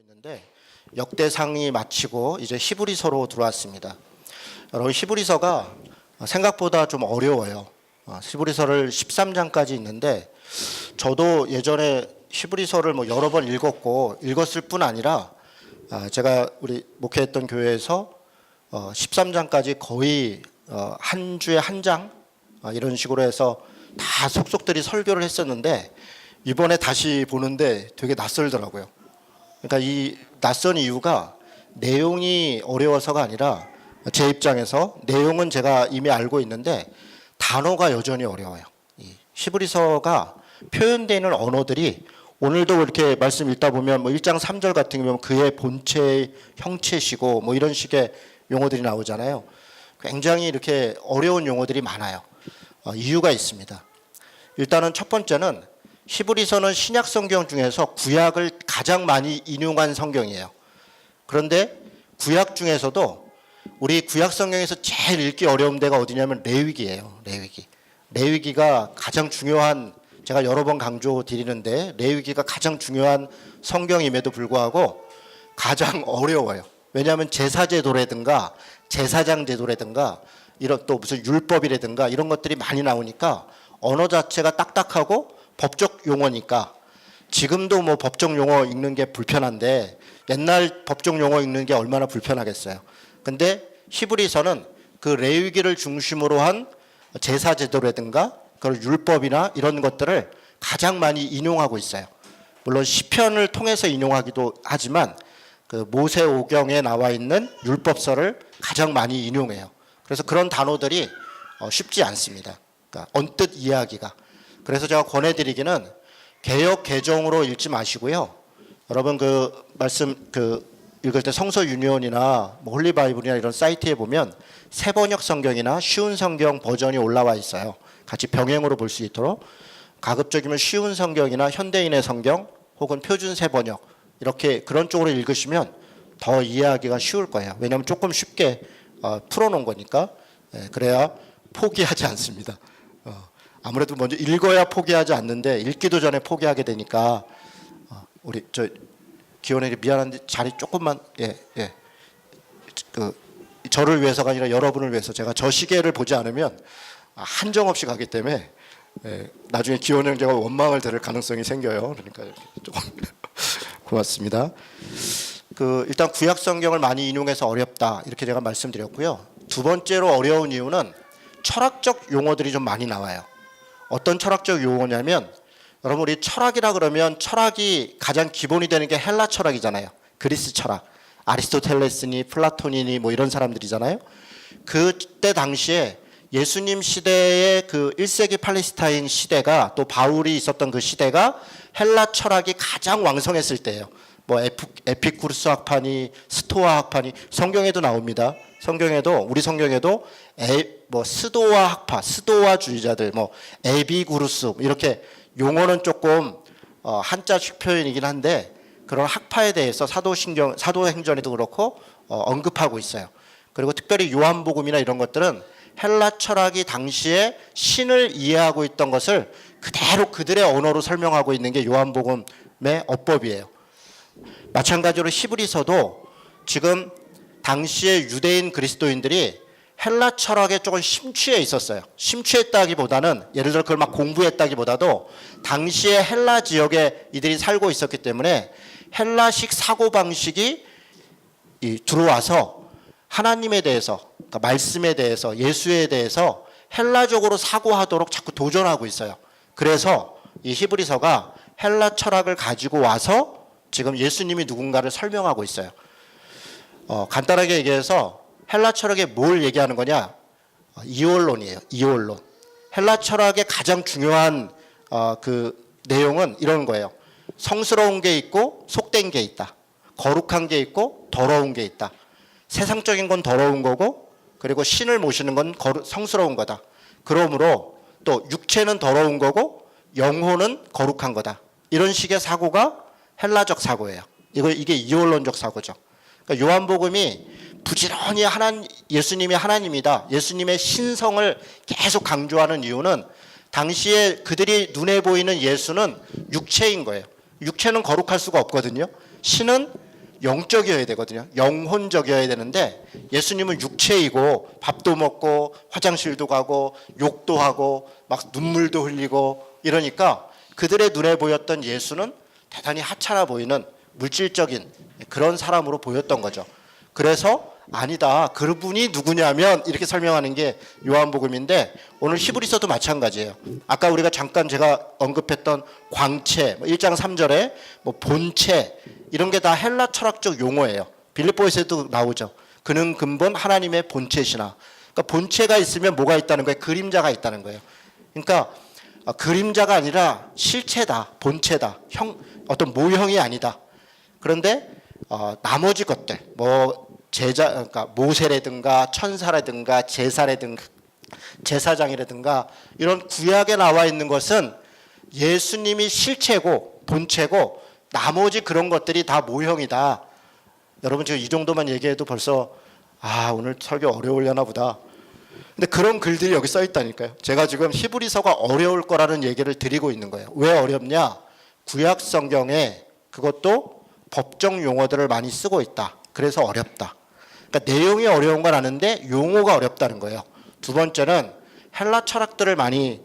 있는데 역대상이 마치고 이제 히브리서로 들어왔습니다. 여러분 히브리서가 생각보다 좀 어려워요. 히브리서를 13장까지 있는데 저도 예전에 히브리서를 뭐 여러 번 읽었을 뿐 아니라 제가 우리 목회했던 교회에서 13장까지 거의 한 주에 한 장 이런 식으로 해서 다 속속들이 설교를 했었는데 이번에 다시 보는데 되게 낯설더라고요. 그러니까 이 낯선 이유가 내용이 어려워서가 아니라 제 입장에서 내용은 제가 이미 알고 있는데 단어가 여전히 어려워요. 이 히브리서가 표현되는 언어들이 오늘도 이렇게 말씀 읽다 보면 뭐 1장 3절 같은 경우는 그의 본체의 형체시고 뭐 이런 식의 용어들이 나오잖아요. 굉장히 이렇게 어려운 용어들이 많아요. 이유가 있습니다. 일단은 첫 번째는 히브리서는 신약 성경 중에서 구약을 가장 많이 인용한 성경이에요. 그런데 구약 중에서도 우리 구약 성경에서 제일 읽기 어려운 데가 어디냐면 레위기예요. 레위기가 가장 중요한, 제가 여러 번 강조 드리는데 레위기가 가장 중요한 성경임에도 불구하고 가장 어려워요. 왜냐하면 제사제도라든가 제사장 제도라든가 이런 또 무슨 율법이라든가 이런 것들이 많이 나오니까 언어 자체가 딱딱하고 법적 용어니까 지금도 뭐 법적 용어 읽는 게 불편한데 옛날 법적 용어 읽는 게 얼마나 불편하겠어요. 근데 히브리서는 그 레위기를 중심으로 한 제사 제도라든가 그런 율법이나 이런 것들을 가장 많이 인용하고 있어요. 물론 시편을 통해서 인용하기도 하지만 그 모세오경에 나와 있는 율법서를 가장 많이 인용해요. 그래서 그런 단어들이 쉽지 않습니다. 그러니까 언뜻 이해하기가. 그래서 제가 권해드리기는 개역 개정으로 읽지 마시고요. 여러분 그 말씀 읽을 때 성서 유니온이나 뭐 홀리 바이블이나 이런 사이트에 보면 세번역 성경이나 쉬운 성경 버전이 올라와 있어요. 같이 병행으로 볼 수 있도록 가급적이면 쉬운 성경이나 현대인의 성경 혹은 표준 세번역 이렇게 그런 쪽으로 읽으시면 더 이해하기가 쉬울 거예요. 왜냐하면 조금 쉽게 풀어놓은 거니까. 그래야 포기하지 않습니다. 아무래도 먼저 읽어야 포기하지 않는데 읽기도 전에 포기하게 되니까 우리 기원에게 미안한데 자리 조금만 저를 위해서가 아니라 여러분을 위해서 제가 저 시계를 보지 않으면 한정없이 가기 때문에 나중에 기원 형제가 원망을 들을 가능성이 생겨요. 그러니까 조금 고맙습니다. 일단 구약 성경을 많이 인용해서 어렵다 이렇게 제가 말씀드렸고요. 두 번째로 어려운 이유는 철학적 용어들이 좀 많이 나와요. 어떤 철학적 용어냐면 여러분 우리 철학이라 그러면 철학이 가장 기본이 되는 게 헬라 철학이잖아요. 그리스 철학. 아리스토텔레스니 플라톤이니 뭐 이런 사람들이잖아요. 그때 당시에 예수님 시대의 그 1세기 팔레스타인 시대가 또 바울이 있었던 그 시대가 헬라 철학이 가장 왕성했을 때예요. 뭐 에피쿠르스 학파니 스토아 학파니 성경에도 나옵니다. 우리 성경에도 스도아 학파, 스도아주의자들, 뭐 에비구르스 이렇게 용어는 조금 한자식 표현이긴 한데 그런 학파에 대해서 사도행전에도 그렇고 언급하고 있어요. 그리고 특별히 요한복음이나 이런 것들은 헬라 철학이 당시에 신을 이해하고 있던 것을 그대로 그들의 언어로 설명하고 있는 게 요한복음의 어법이에요. 마찬가지로 히브리서도 지금 당시의 유대인 그리스도인들이 헬라 철학에 조금 심취해 있었어요. 심취했다기보다는 예를 들어 그걸 막 공부했다기보다도 당시의 헬라 지역에 이들이 살고 있었기 때문에 헬라식 사고방식이 들어와서 하나님에 대해서 그러니까 말씀에 대해서 예수에 대해서 헬라적으로 사고하도록 자꾸 도전하고 있어요. 그래서 이 히브리서가 헬라 철학을 가지고 와서 지금 예수님이 누군가를 설명하고 있어요. 간단하게 얘기해서 헬라 철학에 뭘 얘기하는 거냐? 이원론이에요. 이원론. 헬라 철학의 가장 중요한 그 내용은 이런 거예요. 성스러운 게 있고 속된 게 있다. 거룩한 게 있고 더러운 게 있다. 세상적인 건 더러운 거고 그리고 신을 모시는 건 성스러운 거다. 그러므로 또 육체는 더러운 거고 영혼은 거룩한 거다. 이런 식의 사고가 헬라적 사고예요. 이게 이원론적 사고죠. 그러니까 요한복음이 부지런히 예수님이 하나님이다. 예수님의 신성을 계속 강조하는 이유는 당시에 그들이 눈에 보이는 예수는 육체인 거예요. 육체는 거룩할 수가 없거든요. 신은 영적이어야 되거든요. 영혼적이어야 되는데 예수님은 육체이고 밥도 먹고 화장실도 가고 욕도 하고 막 눈물도 흘리고 이러니까 그들의 눈에 보였던 예수는 대단히 하찮아 보이는 물질적인 그런 사람으로 보였던 거죠. 그래서 아니다. 그분이 누구냐면 이렇게 설명하는 게 요한복음인데 오늘 히브리서도 마찬가지예요. 아까 우리가 잠깐 제가 언급했던 광채, 1장 3절에 뭐 본체 이런 게 다 헬라 철학적 용어예요. 빌립보에서도 나오죠. 그는 근본 하나님의 본체시나. 그러니까 본체가 있으면 뭐가 있다는 거예요? 그림자가 있다는 거예요. 그러니까 그림자가 아니라 실체다, 본체다, 어떤 모형이 아니다. 그런데 나머지 것들, 뭐 그러니까 모세라든가 천사라든가 제사라든가 제사장이라든가 이런 구약에 나와 있는 것은 예수님이 실체고 본체고 나머지 그런 것들이 다 모형이다. 여러분 지금 이 정도만 얘기해도 벌써 오늘 설교 어려우려나 보다. 근데 그런 글들이 여기 써 있다니까요. 제가 지금 히브리서가 어려울 거라는 얘기를 드리고 있는 거예요. 왜 어렵냐? 구약 성경에 그것도 법정 용어들을 많이 쓰고 있다. 그래서 어렵다. 그러니까 내용이 어려운 건 아는데 용어가 어렵다는 거예요. 두 번째는 헬라 철학들을 많이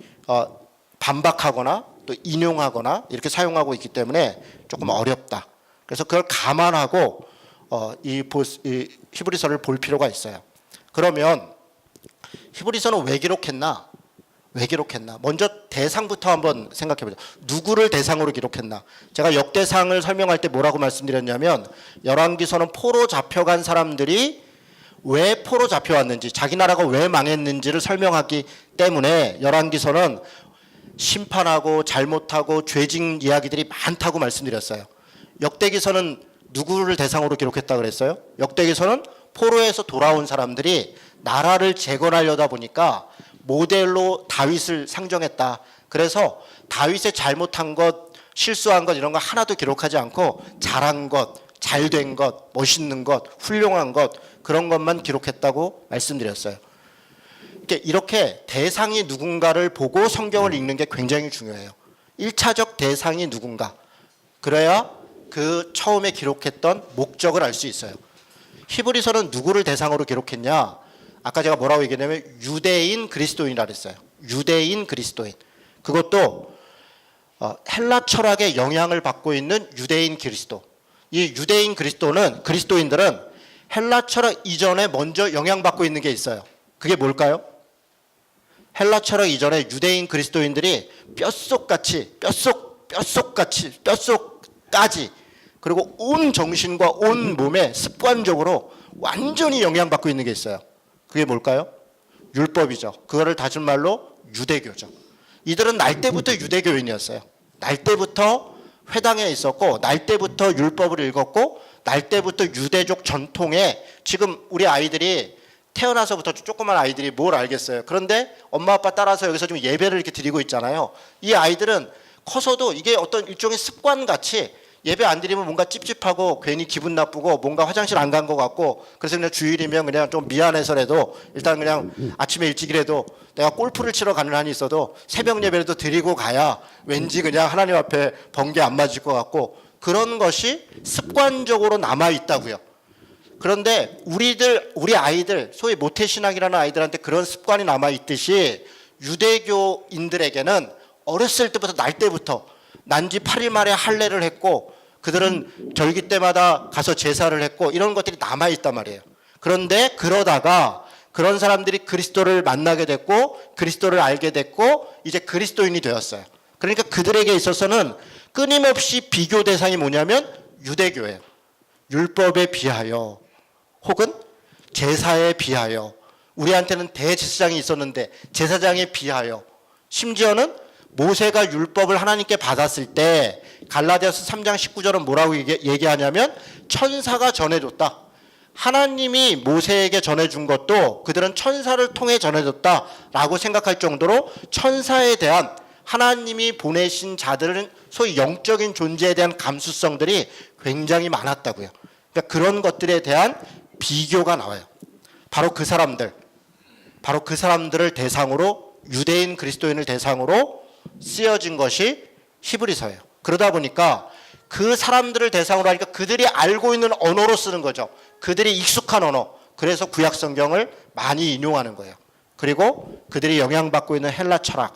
반박하거나 또 인용하거나 이렇게 사용하고 있기 때문에 조금 어렵다. 그래서 그걸 감안하고 이 히브리서를 볼 필요가 있어요. 그러면 히브리서는 왜 기록했나? 왜 기록했나? 먼저 대상부터 한번 생각해 보자. 누구를 대상으로 기록했나? 제가 역대상을 설명할 때 뭐라고 말씀드렸냐면 열왕기서는 포로 잡혀간 사람들이 왜 포로 잡혀왔는지, 자기 나라가 왜 망했는지를 설명하기 때문에 열왕기서는 심판하고 잘못하고 죄진 이야기들이 많다고 말씀드렸어요. 역대기서는 누구를 대상으로 기록했다 그랬어요? 역대기서는 포로에서 돌아온 사람들이 나라를 재건하려다 보니까 모델로 다윗을 상정했다. 그래서 다윗의 잘못한 것, 실수한 것 이런 거 하나도 기록하지 않고 잘한 것, 잘된 것, 멋있는 것, 훌륭한 것 그런 것만 기록했다고 말씀드렸어요. 이렇게 대상이 누군가를 보고 성경을 읽는 게 굉장히 중요해요. 1차적 대상이 누군가. 그래야 그 처음에 기록했던 목적을 알 수 있어요. 히브리서는 누구를 대상으로 기록했냐? 아까 제가 뭐라고 얘기했냐면 유대인 그리스도인이라 그랬어요. 유대인 그리스도인. 그것도 헬라 철학의 영향을 받고 있는 유대인 그리스도. 이 유대인 그리스도인들은 헬라 철학 이전에 먼저 영향받고 있는 게 있어요. 그게 뭘까요? 헬라 철학 이전에 유대인 그리스도인들이 뼛속까지 그리고 온 정신과 온 몸에 습관적으로 완전히 영향받고 있는 게 있어요. 그게 뭘까요? 율법이죠. 그거를 다른 말로 유대교죠. 이들은 날 때부터 유대교인이었어요. 날 때부터 회당에 있었고 날 때부터 율법을 읽었고 날 때부터 유대족 전통에 지금 우리 아이들이 태어나서부터 조그만 아이들이 뭘 알겠어요. 그런데 엄마 아빠 따라서 여기서 좀 예배를 이렇게 드리고 있잖아요. 이 아이들은 커서도 이게 어떤 일종의 습관같이 예배 안 드리면 뭔가 찝찝하고 괜히 기분 나쁘고 뭔가 화장실 안 간 것 같고 그래서 그냥 주일이면 그냥 좀 미안해서라도 일단 그냥 아침에 일찍이라도 내가 골프를 치러 가는 한이 있어도 새벽 예배라도 드리고 가야 왠지 그냥 하나님 앞에 번개 안 맞을 것 같고 그런 것이 습관적으로 남아 있다고요. 그런데 우리 아이들 소위 모태신앙이라는 아이들한테 그런 습관이 남아 있듯이 유대교인들에게는 어렸을 때부터 날 때부터 난지 8일 만에 할례를 했고 그들은 절기 때마다 가서 제사를 했고 이런 것들이 남아 있단 말이에요. 그런데 그러다가 그런 사람들이 그리스도를 만나게 됐고 그리스도를 알게 됐고 이제 그리스도인이 되었어요. 그러니까 그들에게 있어서는 끊임없이 비교 대상이 뭐냐면 유대교예요. 율법에 비하여 혹은 제사에 비하여 우리한테는 대제사장이 있었는데 제사장에 비하여 심지어는 모세가 율법을 하나님께 받았을 때 갈라디아서 3장 19절은 뭐라고 얘기하냐면 천사가 전해줬다. 하나님이 모세에게 전해준 것도 그들은 천사를 통해 전해줬다라고 생각할 정도로 천사에 대한 하나님이 보내신 자들은 소위 영적인 존재에 대한 감수성들이 굉장히 많았다고요. 그러니까 그런 것들에 대한 비교가 나와요. 바로 그 사람들을 대상으로 유대인 그리스도인을 대상으로 쓰여진 것이 히브리서예요. 그러다 보니까 그 사람들을 대상으로 하니까 그들이 알고 있는 언어로 쓰는 거죠. 그들이 익숙한 언어. 그래서 구약 성경을 많이 인용하는 거예요. 그리고 그들이 영향받고 있는 헬라 철학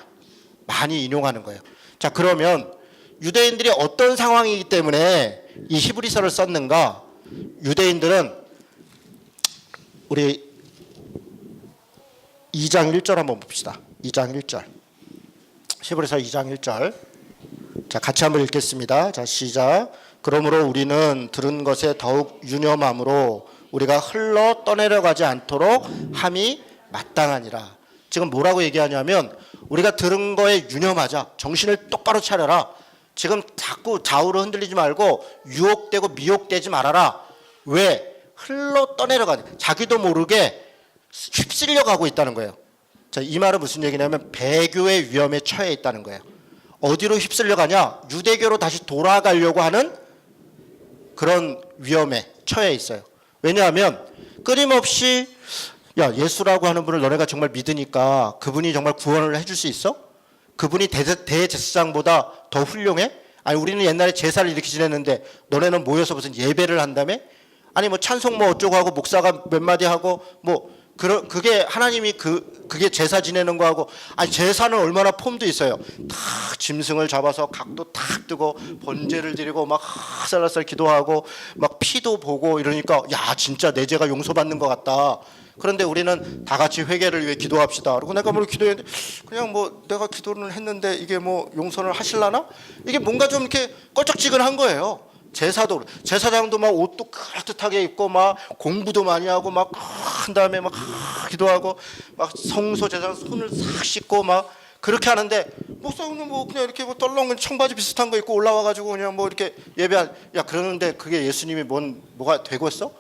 많이 인용하는 거예요. 자, 그러면 유대인들이 어떤 상황이기 때문에 이 히브리서를 썼는가? 유대인들은 우리 2장 1절 한번 봅시다. 2장 1절. 히브리서 2장 1절. 자, 같이 한번 읽겠습니다. 자, 시작. 그러므로 우리는 들은 것에 더욱 유념함으로 우리가 흘러 떠내려가지 않도록 함이 마땅하니라. 지금 뭐라고 얘기하냐면 우리가 들은 거에 유념하자. 정신을 똑바로 차려라. 지금 자꾸 좌우로 흔들리지 말고 유혹되고 미혹되지 말아라. 왜? 흘러 떠내려가지. 자기도 모르게 휩쓸려 가고 있다는 거예요. 자, 이 말은 무슨 얘기냐면 배교의 위험에 처해 있다는 거예요. 어디로 휩쓸려 가냐? 유대교로 다시 돌아가려고 하는 그런 위험에 처해 있어요. 왜냐하면 끊임없이 야, 예수라고 하는 분을 너네가 정말 믿으니까 그분이 정말 구원을 해줄 수 있어? 그분이 대제사장보다 더 훌륭해? 아니, 우리는 옛날에 제사를 이렇게 지냈는데 너네는 모여서 무슨 예배를 한다며? 아니, 뭐 찬송 뭐 어쩌고 하고 목사가 몇 마디 하고 뭐 그게 하나님이 그게 제사 지내는 거하고, 아니 제사는 얼마나 폼도 있어요. 탁 짐승을 잡아서 각도 탁 뜨고 번제를 드리고 막 살라살 기도하고 막 피도 보고 이러니까 야, 진짜 내 죄가 용서받는 것 같다. 그런데 우리는 다 같이 회개를 위해 기도합시다. 그리고 내가 뭘 기도했는데 그냥 뭐 내가 기도를 했는데 이게 뭐 용서를 하실라나? 이게 뭔가 좀 이렇게 껄쩍지근한 거예요. 제사도 제사장도 막 옷도 그럴듯하게 입고 막 공부도 많이 하고 막 한 다음에 막 기도하고 막 성소 제사장 손을 싹 씻고 막 그렇게 하는데 목사님은 뭐 그냥 이렇게 뭐 떨렁한 청바지 비슷한 거 입고 올라와 가지고 그냥 뭐 이렇게 예배한, 야, 그러는데 그게 예수님이 뭐가 되겠어?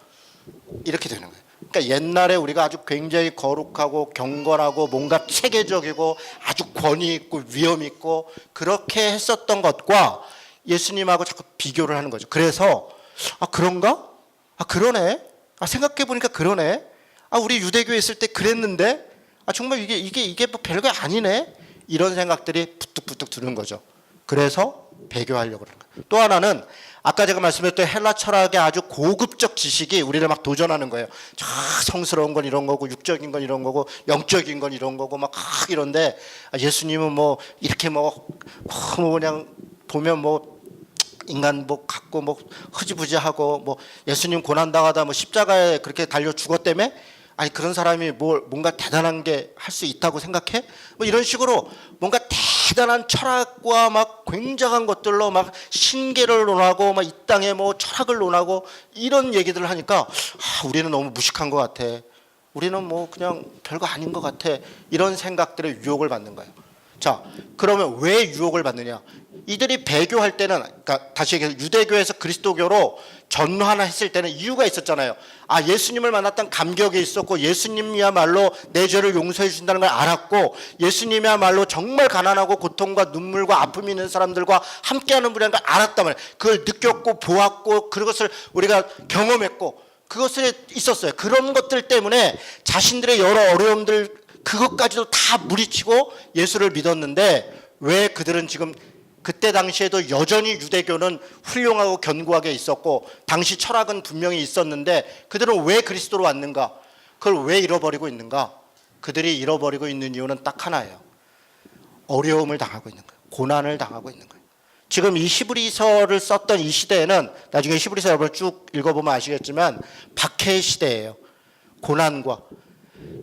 이렇게 되는 거예요. 그러니까 옛날에 우리가 아주 굉장히 거룩하고 경건하고 뭔가 체계적이고 아주 권위 있고 위험 있고 그렇게 했었던 것과 예수님하고 자꾸 비교를 하는 거죠. 그래서 아, 그런가? 아, 그러네. 아, 생각해 보니까 그러네. 아, 우리 유대교에 있을 때 그랬는데 아, 정말 이게 뭐 별거 아니네. 이런 생각들이 부뚝부뚝 드는 거죠. 그래서 배교하려고 그러는 거예요. 또 하나는 아까 제가 말씀드렸던 헬라 철학의 아주 고급적 지식이 우리를 막 도전하는 거예요. 성스러운 건 이런 거고 육적인 건 이런 거고 영적인 건 이런 거고 막 이런데 예수님은 뭐 이렇게 뭐 그냥 보면 뭐 인간 뭐 갖고 뭐 흐지부지하고 뭐 예수님 고난당하다 뭐 십자가에 그렇게 달려 죽었다며? 아니, 그런 사람이 뭔가 대단한 게 할 수 있다고 생각해? 뭐 이런 식으로 뭔가 대단한 철학과 막 굉장한 것들로 막 신계를 논하고 막 이 땅에 뭐 철학을 논하고 이런 얘기들을 하니까 아, 우리는 너무 무식한 것 같아. 우리는 뭐 그냥 별거 아닌 것 같아. 이런 생각들의 유혹을 받는 거예요. 자, 그러면 왜 유혹을 받느냐? 이들이 배교할 때는, 그러니까 다시 얘기해서 유대교에서 그리스도교로 전환했을 때는 이유가 있었잖아요. 아, 예수님을 만났던 감격이 있었고 예수님이야말로 내 죄를 용서해 주신다는 걸 알았고 예수님이야말로 정말 가난하고 고통과 눈물과 아픔이 있는 사람들과 함께하는 분이라는 걸 알았단 말이에요. 그걸 느꼈고 보았고 그것을 우리가 경험했고 그것을 있었어요. 그런 것들 때문에 자신들의 여러 어려움들 그것까지도 다 무리치고 예수를 믿었는데 왜 그들은 지금 그때 당시에도 여전히 유대교는 훌륭하고 견고하게 있었고 당시 철학은 분명히 있었는데 그들은 왜 그리스도로 왔는가? 그걸 왜 잃어버리고 있는가? 그들이 잃어버리고 있는 이유는 딱 하나예요. 어려움을 당하고 있는 거예요. 고난을 당하고 있는 거예요. 지금 이 히브리서를 썼던 이 시대에는 나중에 히브리서 여러분 쭉 읽어보면 아시겠지만 박해의 시대예요. 고난과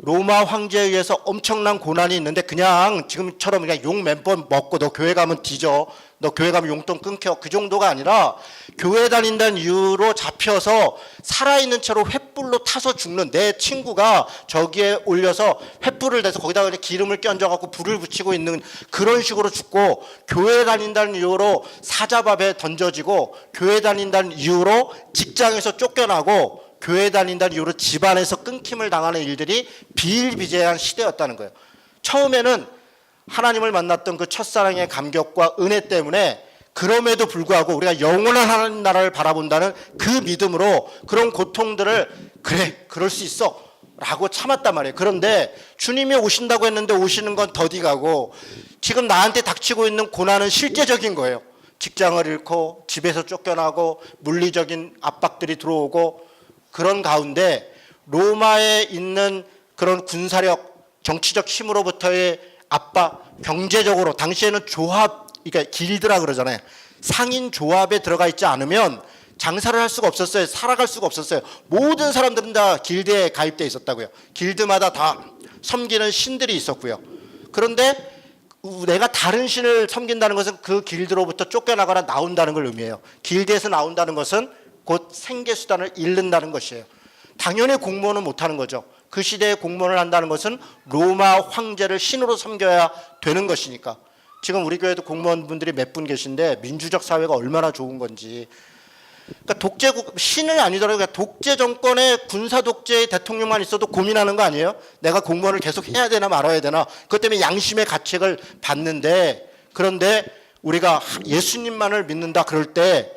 로마 황제에 의해서 엄청난 고난이 있는데 그냥 지금처럼 그냥 욕 몇 번 먹고 너 교회 가면 뒤져, 너 교회 가면 용돈 끊겨, 그 정도가 아니라 교회 다닌다는 이유로 잡혀서 살아있는 채로 횃불로 타서 죽는, 내 친구가 저기에 올려서 횃불을 대서 거기다가 기름을 끼얹어갖고 불을 붙이고 있는 그런 식으로 죽고, 교회 다닌다는 이유로 사자밥에 던져지고, 교회 다닌다는 이유로 직장에서 쫓겨나고, 교회 다닌다는 이유로 집안에서 끊김을 당하는 일들이 비일비재한 시대였다는 거예요. 처음에는 하나님을 만났던 그 첫사랑의 감격과 은혜 때문에 그럼에도 불구하고 우리가 영원한 하나님 나라를 바라본다는 그 믿음으로 그런 고통들을 그래, 그럴 수 있어 라고 참았단 말이에요. 그런데 주님이 오신다고 했는데 오시는 건 더디가고 지금 나한테 닥치고 있는 고난은 실제적인 거예요. 직장을 잃고 집에서 쫓겨나고 물리적인 압박들이 들어오고 그런 가운데 로마에 있는 그런 군사력, 정치적 힘으로부터의 압박, 경제적으로 당시에는 조합, 그러니까 길드라 그러잖아요. 상인 조합에 들어가 있지 않으면 장사를 할 수가 없었어요. 살아갈 수가 없었어요. 모든 사람들은 다 길드에 가입돼 있었다고요. 길드마다 다 섬기는 신들이 있었고요. 그런데 내가 다른 신을 섬긴다는 것은 그 길드로부터 쫓겨나거나 나온다는 걸 의미해요. 길드에서 나온다는 것은 곧 생계수단을 잃는다는 것이에요. 당연히 공무원은 못하는 거죠. 그 시대에 공무원을 한다는 것은 로마 황제를 신으로 섬겨야 되는 것이니까. 지금 우리 교회도 공무원분들이 몇 분 계신데 민주적 사회가 얼마나 좋은 건지. 그러니까 독재국, 신을 아니더라도 그냥 독재 정권의 군사 독재의 대통령만 있어도 고민하는 거 아니에요? 내가 공무원을 계속 해야 되나 말아야 되나. 그것 때문에 양심의 가책을 받는데, 그런데 우리가 예수님만을 믿는다 그럴 때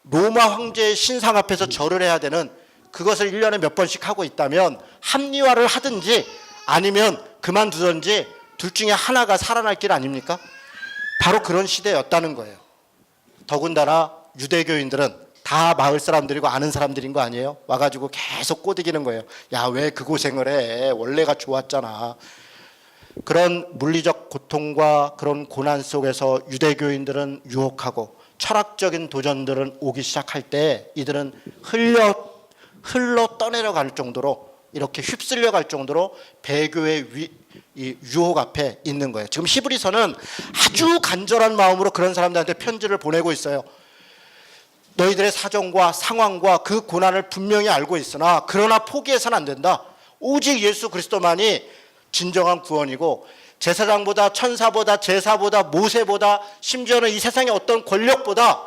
로마 황제의 신상 앞에서 절을 해야 되는, 그것을 1년에 몇 번씩 하고 있다면 합리화를 하든지 아니면 그만두든지 둘 중에 하나가 살아날 길 아닙니까? 바로 그런 시대였다는 거예요. 더군다나 유대교인들은 다 마을 사람들이고 아는 사람들인 거 아니에요? 와가지고 계속 꼬드기는 거예요. 야, 왜 그 고생을 해? 원래가 좋았잖아. 그런 물리적 고통과 그런 고난 속에서 유대교인들은 유혹하고 철학적인 도전들은 오기 시작할 때 이들은 흘러 떠내려갈 정도로, 이렇게 휩쓸려 갈 정도로 배교의 이 유혹 앞에 있는 거예요. 지금 히브리서는 아주 간절한 마음으로 그런 사람들한테 편지를 보내고 있어요. 너희들의 사정과 상황과 그 고난을 분명히 알고 있으나 그러나 포기해서는 안 된다. 오직 예수 그리스도만이 진정한 구원이고 제사장보다 천사보다 제사보다 모세보다 심지어는 이 세상의 어떤 권력보다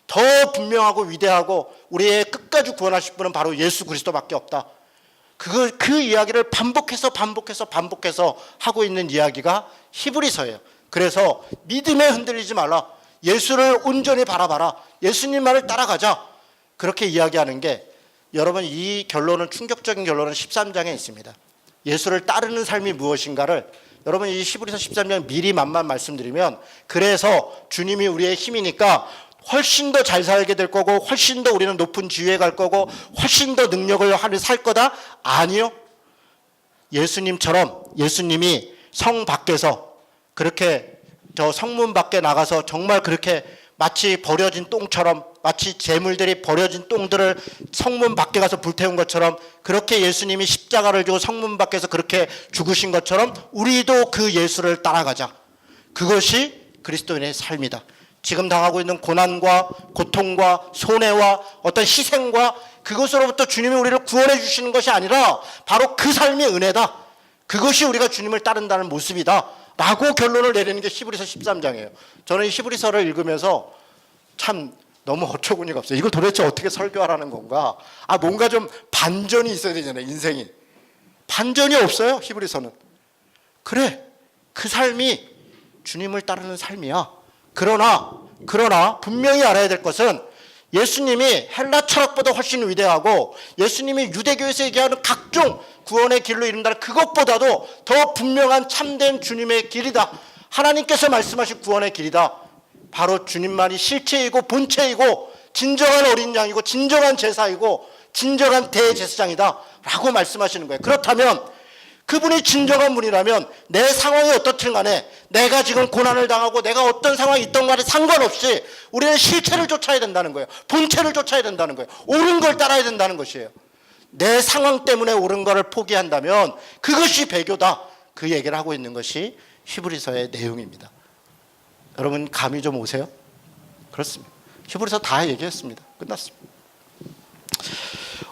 더 분명하고 위대하고 우리의 끝까지 구원하실 분은 바로 예수 그리스도밖에 없다. 그 이야기를 반복해서 하고 있는 이야기가 히브리서예요. 그래서 믿음에 흔들리지 말라. 예수를 온전히 바라봐라. 예수님만을 따라가자. 그렇게 이야기하는 게, 여러분 이 결론은, 충격적인 결론은 13장에 있습니다. 예수를 따르는 삶이 무엇인가를 여러분 이 히브리서 13장 미리 만만 말씀드리면, 그래서 주님이 우리의 힘이니까 훨씬 더 잘 살게 될 거고 훨씬 더 우리는 높은 지위에 갈 거고 훨씬 더 능력을 살 거다? 아니요. 예수님처럼 예수님이 성 밖에서 그렇게 저 성문 밖에 나가서 정말 그렇게 마치 버려진 똥처럼, 마치 재물들이 버려진 똥들을 성문 밖에 가서 불태운 것처럼, 그렇게 예수님이 십자가를 지고 성문 밖에서 그렇게 죽으신 것처럼 우리도 그 예수를 따라가자. 그것이 그리스도인의 삶이다. 지금 당하고 있는 고난과 고통과 손해와 어떤 희생과 그것으로부터 주님이 우리를 구원해 주시는 것이 아니라 바로 그 삶이 은혜다. 그것이 우리가 주님을 따른다는 모습이다 라고 결론을 내리는 게 히브리서 13장이에요. 저는 이 히브리서를 읽으면서 참 너무 어처구니가 없어요. 이걸 도대체 어떻게 설교하라는 건가. 뭔가 좀 반전이 있어야 되잖아요. 인생이 반전이 없어요. 히브리서는. 그래, 그 삶이 주님을 따르는 삶이야. 그러나 분명히 알아야 될 것은, 예수님이 헬라 철학보다 훨씬 위대하고 예수님이 유대교에서 얘기하는 각종 구원의 길로 이른다는 그것보다도 더 분명한 참된 주님의 길이다. 하나님께서 말씀하신 구원의 길이다. 바로 주님만이 실체이고 본체이고 진정한 어린 양이고 진정한 제사이고 진정한 대제사장이다 라고 말씀하시는 거예요. 그렇다면 그분이 진정한 분이라면 내 상황이 어떻든 간에, 내가 지금 고난을 당하고 내가 어떤 상황이 있던 간에 상관없이 우리는 실체를 쫓아야 된다는 거예요. 본체를 쫓아야 된다는 거예요. 옳은 걸 따라야 된다는 것이에요. 내 상황 때문에 옳은 거를 포기한다면 그것이 배교다. 그 얘기를 하고 있는 것이 히브리서의 내용입니다. 여러분 감이 좀 오세요? 그렇습니다. 히브리서 다 얘기했습니다. 끝났습니다.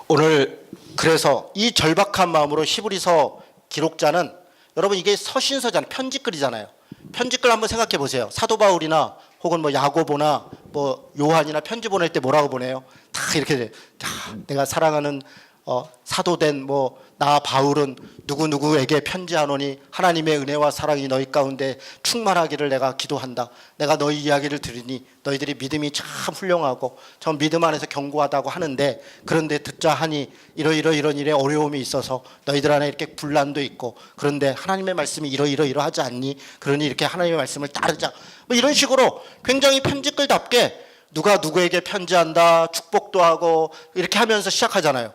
오늘 그래서 이 절박한 마음으로 히브리서 기록자는, 여러분 이게 서신서잖아요. 편지글이잖아요. 편지글 한번 생각해 보세요. 사도 바울이나 혹은 뭐 야고보나 뭐 요한이나 편지 보낼 때 뭐라고 보내요? 다 이렇게, 자, 내가 사랑하는 사도된 나 바울은 누구누구에게 편지하노니 하나님의 은혜와 사랑이 너희 가운데 충만하기를 내가 기도한다. 내가 너희 이야기를 들으니 너희들이 믿음이 참 훌륭하고 전 믿음 안에서 견고하다고 하는데, 그런데 듣자 하니 이런 일에 어려움이 있어서 너희들 안에 이렇게 분란도 있고, 그런데 하나님의 말씀이 이러하지 않니? 그러니 이렇게 하나님의 말씀을 따르자. 이런 식으로 굉장히 편지글답게 누가 누구에게 편지한다, 축복도 하고 이렇게 하면서 시작하잖아요.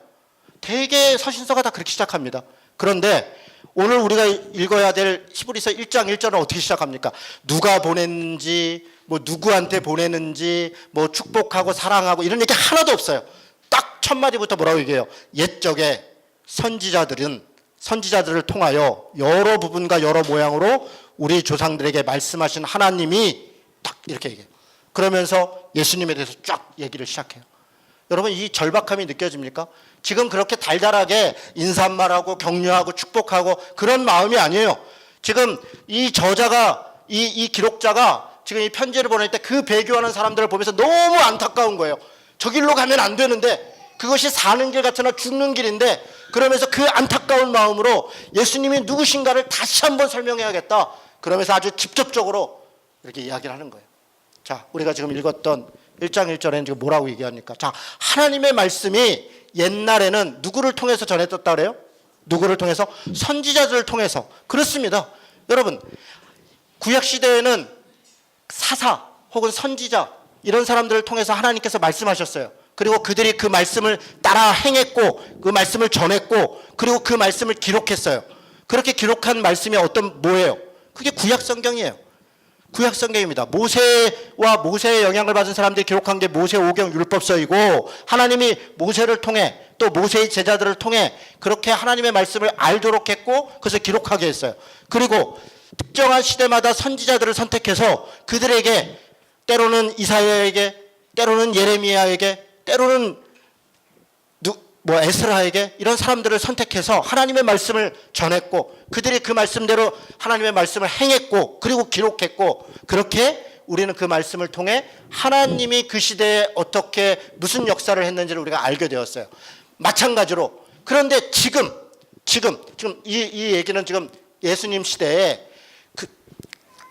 대개 서신서가 다 그렇게 시작합니다. 그런데 오늘 우리가 읽어야 될 히브리서 1장 1절은 어떻게 시작합니까? 누가 보냈는지, 누구한테 보내는지, 축복하고 사랑하고 이런 얘기 하나도 없어요. 딱 첫 마디부터 뭐라고 얘기해요? 옛적에 선지자들을 통하여 여러 부분과 여러 모양으로 우리 조상들에게 말씀하신 하나님이 딱 이렇게 얘기해요. 그러면서 예수님에 대해서 쫙 얘기를 시작해요. 여러분, 이 절박함이 느껴집니까? 지금 그렇게 달달하게 인사말하고 격려하고 축복하고 그런 마음이 아니에요. 지금 이 저자가, 이 기록자가 지금 이 편지를 보낼 때 그 배교하는 사람들을 보면서 너무 안타까운 거예요. 저 길로 가면 안 되는데, 그것이 사는 길 같으나 죽는 길인데, 그러면서 그 안타까운 마음으로 예수님이 누구신가를 다시 한번 설명해야겠다. 그러면서 아주 직접적으로 이렇게 이야기를 하는 거예요. 자, 우리가 지금 읽었던 1장 1절에는 지금 뭐라고 얘기합니까? 자, 하나님의 말씀이 옛날에는 누구를 통해서 전해졌다 그래요? 누구를 통해서? 선지자들을 통해서. 그렇습니다. 여러분, 구약시대에는 사사 혹은 선지자, 이런 사람들을 통해서 하나님께서 말씀하셨어요. 그리고 그들이 그 말씀을 따라 행했고, 그 말씀을 전했고, 그리고 그 말씀을 기록했어요. 그렇게 기록한 말씀이 뭐예요? 그게 구약성경이에요. 구약성경입니다. 모세와 모세의 영향을 받은 사람들이 기록한 게 모세오경 율법서이고, 하나님이 모세를 통해 또 모세의 제자들을 통해 그렇게 하나님의 말씀을 알도록 했고, 그것을 기록하게 했어요. 그리고 특정한 시대마다 선지자들을 선택해서 그들에게, 때로는 이사야에게, 때로는 예레미야에게, 때로는 에스라에게, 이런 사람들을 선택해서 하나님의 말씀을 전했고, 그들이 그 말씀대로 하나님의 말씀을 행했고, 그리고 기록했고, 그렇게 우리는 그 말씀을 통해 하나님이 그 시대에 어떻게 무슨 역사를 했는지를 우리가 알게 되었어요. 마찬가지로, 그런데 지금 이 얘기는 지금 예수님 시대에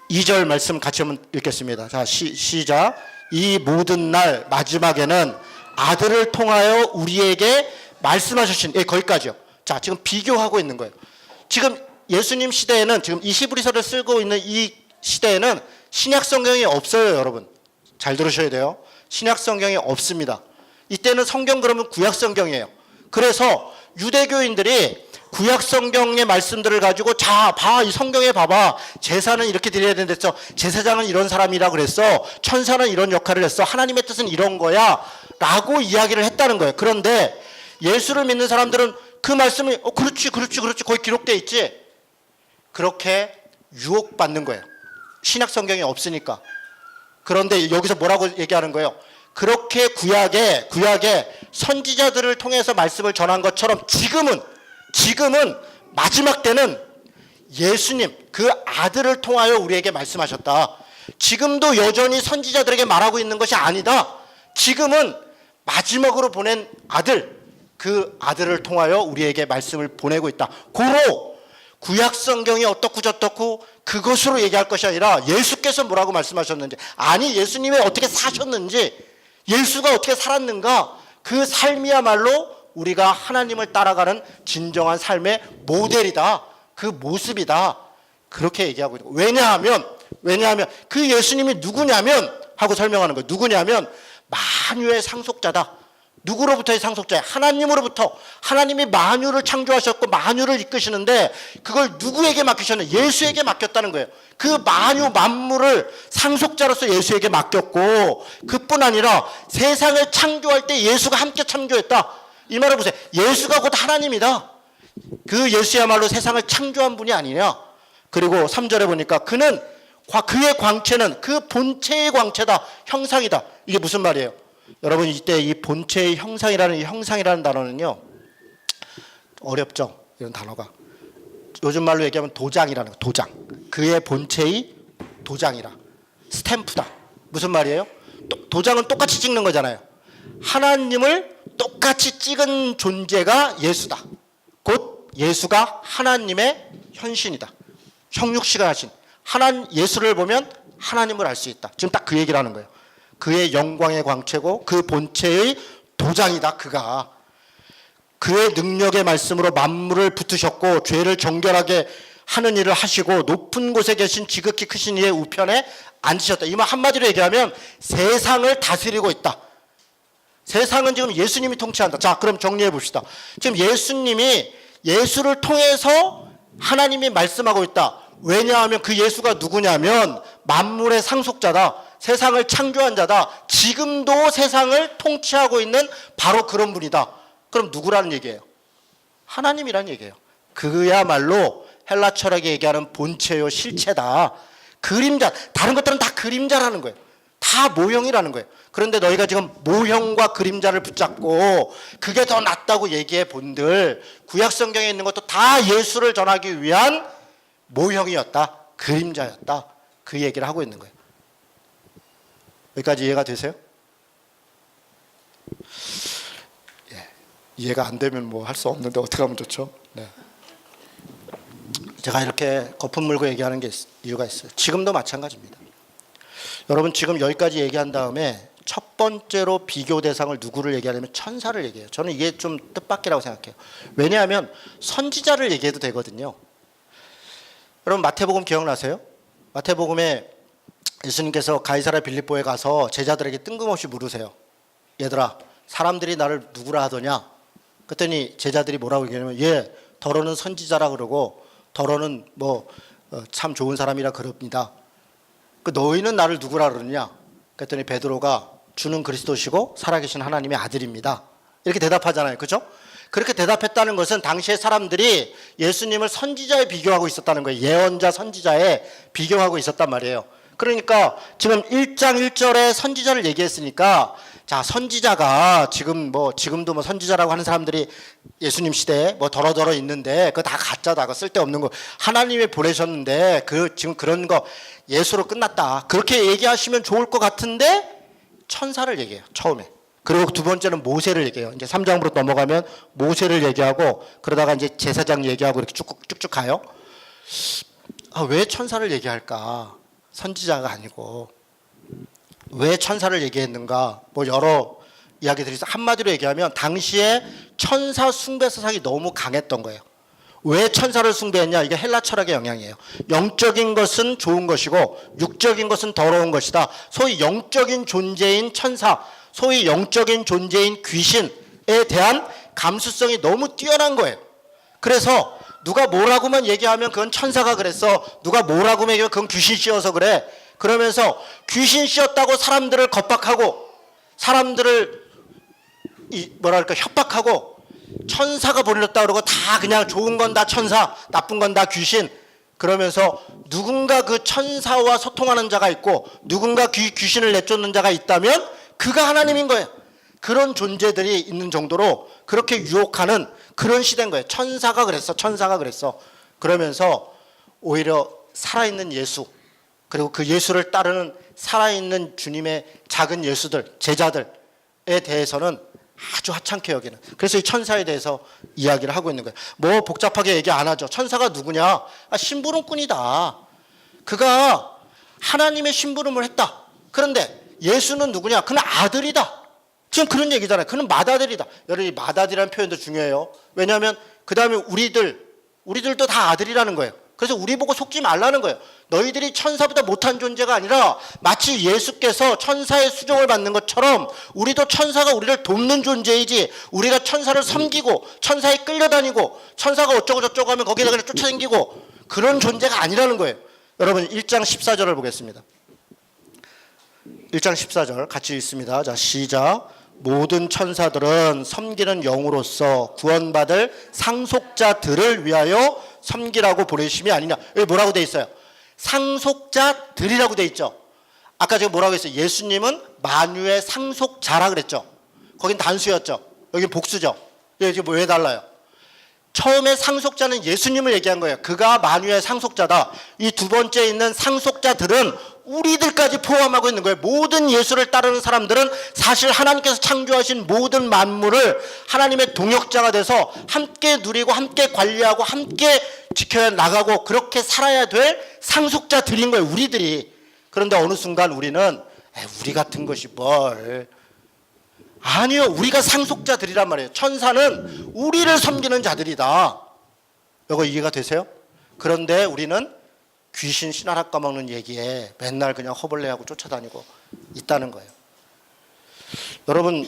2절 말씀 같이 한번 읽겠습니다. 자, 시작. 이 모든 날 마지막에는 아들을 통하여 우리에게 말씀하셨신, 거기까지요. 자, 지금 비교하고 있는 거예요. 지금 예수님 시대에는, 지금 이 히브리서를 쓰고 있는 이 시대에는 신약 성경이 없어요, 여러분. 잘 들으셔야 돼요. 신약 성경이 없습니다. 이때는 성경 그러면 구약 성경이에요. 그래서 유대교인들이 구약 성경의 말씀들을 가지고, 자, 이 성경에 봐봐. 제사는 이렇게 드려야 된댔어. 제사장은 이런 사람이라 그랬어. 천사는 이런 역할을 했어. 하나님의 뜻은 이런 거야. 라고 이야기를 했다는 거예요. 그런데 예수를 믿는 사람들은 그 말씀이 그렇지 거기 기록되어 있지. 그렇게 유혹받는 거예요. 신약 성경이 없으니까. 그런데 여기서 뭐라고 얘기하는 거예요? 그렇게 구약에 선지자들을 통해서 말씀을 전한 것처럼 지금은 마지막 때는 예수님 그 아들을 통하여 우리에게 말씀하셨다. 지금도 여전히 선지자들에게 말하고 있는 것이 아니다. 지금은 마지막으로 보낸 그 아들을 통하여 우리에게 말씀을 보내고 있다. 고로 구약 성경이 어떻고 저떻고 그것으로 얘기할 것이 아니라 예수께서 뭐라고 말씀하셨는지, 아니 예수님이 어떻게 사셨는지, 예수가 어떻게 살았는가, 그 삶이야말로 우리가 하나님을 따라가는 진정한 삶의 모델이다. 그 모습이다. 그렇게 얘기하고 있는 거예요. 왜냐하면 그 예수님이 누구냐면 하고 설명하는 거예요. 누구냐면 만유의 상속자다. 누구로부터의 상속자야? 하나님으로부터. 하나님이 만유를 창조하셨고 만유를 이끄시는데 그걸 누구에게 맡기셨냐? 예수에게 맡겼다는 거예요. 그 만유를 상속자로서 예수에게 맡겼고, 그뿐 아니라 세상을 창조할 때 예수가 함께 창조했다. 이 말을 보세요. 예수가 곧 하나님이다. 그 예수야말로 세상을 창조한 분이 아니냐. 그리고 3절에 보니까 그의 광채는 그 본체의 광채다. 형상이다. 이게 무슨 말이에요? 여러분, 이때 이 본체의 형상이라는 단어는요, 어렵죠? 이런 단어가. 요즘 말로 얘기하면 도장이라는 거, 도장. 그의 본체의 도장이라. 스탬프다. 무슨 말이에요? 도장은 똑같이 찍는 거잖아요. 하나님을 똑같이 찍은 존재가 예수다. 곧 예수가 하나님의 현신이다. 형육시가 하신 예수를 보면 하나님을 알 수 있다. 지금 딱 그 얘기를 하는 거예요. 그의 영광의 광채고 그 본체의 도장이다. 그가 그의 능력의 말씀으로 만물을 붙으셨고 죄를 정결하게 하는 일을 하시고 높은 곳에 계신 지극히 크신 이의 우편에 앉으셨다. 이 말 한마디로 얘기하면 세상을 다스리고 있다. 세상은 지금 예수님이 통치한다. 자, 그럼 정리해 봅시다. 지금 예수님이 예수를 통해서 하나님이 말씀하고 있다. 왜냐하면 그 예수가 누구냐면 만물의 상속자다. 세상을 창조한 자다. 지금도 세상을 통치하고 있는 바로 그런 분이다. 그럼 누구라는 얘기예요? 하나님이라는 얘기예요. 그야말로 헬라 철학이 얘기하는 본체요 실체다. 그림자, 다른 것들은 다 그림자라는 거예요. 다 모형이라는 거예요. 그런데 너희가 지금 모형과 그림자를 붙잡고 그게 더 낫다고 얘기해 본들 구약 성경에 있는 것도 다 예수를 전하기 위한 모형이었다. 그림자였다. 그 얘기를 하고 있는 거예요. 여기까지 이해가 되세요? 예. 이해가 안 되면 뭐 할 수 없는데 어떻게 하면 좋죠? 네. 제가 이렇게 거품 물고 얘기하는 게 이유가 있어요. 지금도 마찬가지입니다. 여러분 지금 여기까지 얘기한 다음에 첫 번째로 비교 대상을 누구를 얘기하냐면 천사를 얘기해요. 저는 이게 좀 뜻밖이라고 생각해요. 왜냐하면 선지자를 얘기해도 되거든요. 여러분 마태복음 기억나세요? 마태복음에 예수님께서 가이사랴 빌립보에 가서 제자들에게 뜬금없이 물으세요. 얘들아, 사람들이 나를 누구라 하더냐? 그랬더니 제자들이 뭐라고 얘기하냐면 예, 더러는 선지자라 그러고 더러는 참 좋은 사람이라 그럽니다. 그 너희는 나를 누구라 그러느냐? 그랬더니 베드로가 주는 그리스도시고 살아계신 하나님의 아들입니다. 이렇게 대답하잖아요. 그렇죠? 그렇게 대답했다는 것은 당시의 사람들이 예수님을 선지자에 비교하고 있었다는 거예요. 예언자 선지자에 비교하고 있었단 말이에요. 그러니까 지금 1장 1절에 선지자를 얘기했으니까 자, 선지자가 지금도 선지자라고 하는 사람들이 예수님 시대에 더러더러 있는데 그거 다 가짜다. 그거 쓸데없는 거. 하나님이 보내셨는데 지금 그런 거 예수로 끝났다. 그렇게 얘기하시면 좋을 것 같은데 천사를 얘기해요. 처음에. 그리고 두 번째는 모세를 얘기해요. 이제 3장으로 넘어가면 모세를 얘기하고 그러다가 이제 제사장 얘기하고 이렇게 쭉쭉 가요. 왜 천사를 얘기할까? 선지자가 아니고. 왜 천사를 얘기했는가? 여러 이야기들이 있어. 한마디로 얘기하면 당시에 천사 숭배 사상이 너무 강했던 거예요. 왜 천사를 숭배했냐? 이게 헬라 철학의 영향이에요. 영적인 것은 좋은 것이고 육적인 것은 더러운 것이다. 소위 영적인 존재인 천사, 소위 영적인 존재인 귀신에 대한 감수성이 너무 뛰어난 거예요. 그래서 누가 뭐라고만 얘기하면 그건 천사가 그랬어. 누가 뭐라고만 얘기하면 그건 귀신 씌워서 그래. 그러면서 귀신 씌웠다고 사람들을 겁박하고 사람들을 협박하고 천사가 보냈다 그러고 다 그냥 좋은 건 다 천사, 나쁜 건 다 귀신. 그러면서 누군가 그 천사와 소통하는 자가 있고 누군가 귀신을 내쫓는 자가 있다면 그가 하나님인 거예요. 그런 존재들이 있는 정도로 그렇게 유혹하는 그런 시대인 거예요. 천사가 그랬어. 그러면서 오히려 살아있는 예수, 그리고 그 예수를 따르는 살아있는 주님의 작은 예수들, 제자들에 대해서는 아주 하찮게 여기는. 그래서 이 천사에 대해서 이야기를 하고 있는 거예요. 복잡하게 얘기 안 하죠. 천사가 누구냐? 심부름꾼이다. 그가 하나님의 심부름을 했다. 그런데 예수는 누구냐? 그는 아들이다. 지금 그런 얘기잖아요. 그는 맏아들이다. 여러분, 이 맏아들이라는 표현도 중요해요. 왜냐하면 그 다음에 우리들도 다 아들이라는 거예요. 그래서 우리 보고 속지 말라는 거예요. 너희들이 천사보다 못한 존재가 아니라 마치 예수께서 천사의 수종을 받는 것처럼 우리도 천사가 우리를 돕는 존재이지, 우리가 천사를 섬기고 천사에 끌려다니고 천사가 어쩌고 저쩌고 하면 거기다 그냥 쫓아다니고 그런 존재가 아니라는 거예요. 여러분 1장 14절을 보겠습니다. 1장 14절 같이 읽습니다. 자, 시작. 모든 천사들은 섬기는 영으로서 구원받을 상속자들을 위하여 섬기라고 보내심이 아니냐. 여기 뭐라고 돼 있어요? 상속자들이라고 돼 있죠. 아까 제가 뭐라고 했어요? 예수님은 만유의 상속자라 그랬죠. 거긴 단수였죠. 여긴 복수죠. 여기 지금 왜 달라요? 처음에 상속자는 예수님을 얘기한 거예요. 그가 만유의 상속자다. 이 두 번째 있는 상속자들은 우리들까지 포함하고 있는 거예요. 모든 예수를 따르는 사람들은 사실 하나님께서 창조하신 모든 만물을 하나님의 동역자가 돼서 함께 누리고 함께 관리하고 함께 지켜 나가고 그렇게 살아야 될 상속자들인 거예요. 우리들이. 그런데 어느 순간 우리는 우리 같은 것이 뭘. 아니요. 우리가 상속자들이란 말이에요. 천사는 우리를 섬기는 자들이다. 이거 이해가 되세요? 그런데 우리는 귀신 씨나락 까먹는 얘기에 맨날 그냥 허벌레하고 쫓아다니고 있다는 거예요. 여러분,